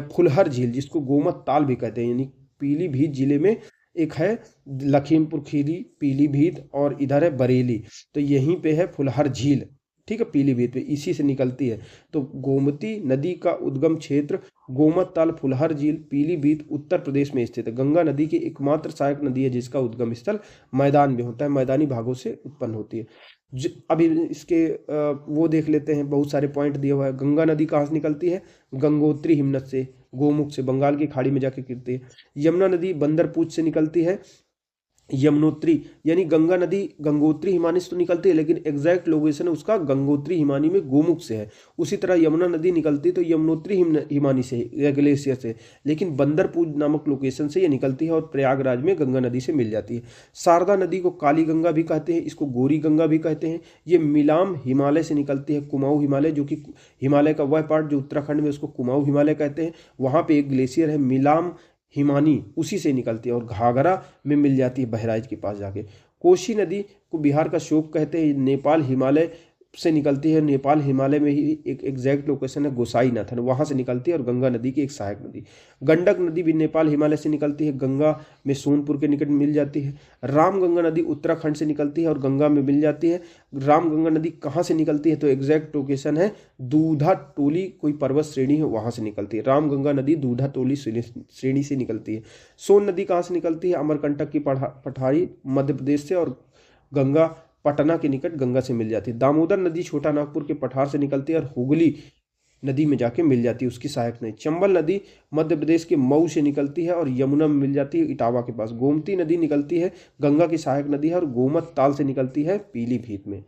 फुलहर झील, जिसको गोमत ताल भी कहते हैं। यानी पीलीभीत जिले में एक है लखीमपुर खीरी, पीलीभीत और इधर है बरेली, तो यहीं पे है फुलहर झील, ठीक है, पीलीभीत पे इसी से निकलती है। तो गोमती नदी का उद्गम क्षेत्र गोमत ताल फुलहर झील पीलीभीत उत्तर प्रदेश में स्थित है। गंगा नदी की एकमात्र सहायक नदी है जिसका उद्गम स्थल मैदान में होता है, मैदानी भागों से उत्पन्न होती है। अभी इसके वो देख लेते हैं, बहुत सारे पॉइंट दिए हुआ है। गंगा नदी कहाँ से निकलती है, गंगोत्री हिमनद से, गोमुख से, बंगाल की खाड़ी में जाके गिरती है। यमुना नदी बंदरपूछ से निकलती है, यमुनोत्री, यानी गंगा नदी गंगोत्री हिमानी से तो निकलती है लेकिन एग्जैक्ट लोकेशन है उसका गंगोत्री हिमानी में गोमुख से है। उसी तरह यमुना नदी निकलती तो यमुनोत्री हिमानी से या ग्लेशियर से, लेकिन बंदरपूज नामक लोकेशन से ये निकलती है और प्रयागराज में गंगा नदी से मिल जाती है। शारदा नदी को काली गंगा भी कहते हैं, इसको गोरी गंगा भी कहते हैं। ये मिलाम हिमालय से निकलती है, कुमाऊं हिमालय, जो कि हिमालय का वह पार्ट जो उत्तराखंड में उसको कुमाऊं हिमालय कहते हैं, वहाँ पे एक ग्लेशियर है मिलाम हिमानी, उसी से निकलती है और घाघरा में मिल जाती है बहराइच के पास जाके। कोसी नदी को बिहार का शोक कहते हैं, नेपाल हिमालय से निकलती है। नेपाल हिमालय में ही एक एग्जैक्ट लोकेशन है गोसाईनाथन, वहाँ से निकलती है और गंगा नदी की एक सहायक नदी। गंडक नदी भी नेपाल हिमालय से निकलती है, गंगा में सोनपुर के निकट मिल जाती है। रामगंगा नदी उत्तराखंड से निकलती है और गंगा में मिल जाती है। रामगंगा नदी कहाँ से निकलती है, तो एग्जैक्ट लोकेशन है दूधा टोली, कोई पर्वत श्रेणी है वहाँ से निकलती है। रामगंगा नदी दूधा टोली श्रेणी से निकलती है। सोन नदी कहाँ से निकलती है, अमरकंटक की पठारी मध्य प्रदेश से और गंगा पटना के निकट गंगा से मिल जाती है। दामोदर नदी छोटा नागपुर के पठार से निकलती है और हुगली नदी में जाके मिल जाती है, उसकी सहायक नदी। चंबल नदी मध्य प्रदेश के मऊ से निकलती है और यमुना में मिल जाती है इटावा के पास। गोमती नदी निकलती है, गंगा की सहायक नदी है और गोमत ताल से निकलती है पीलीभीत में।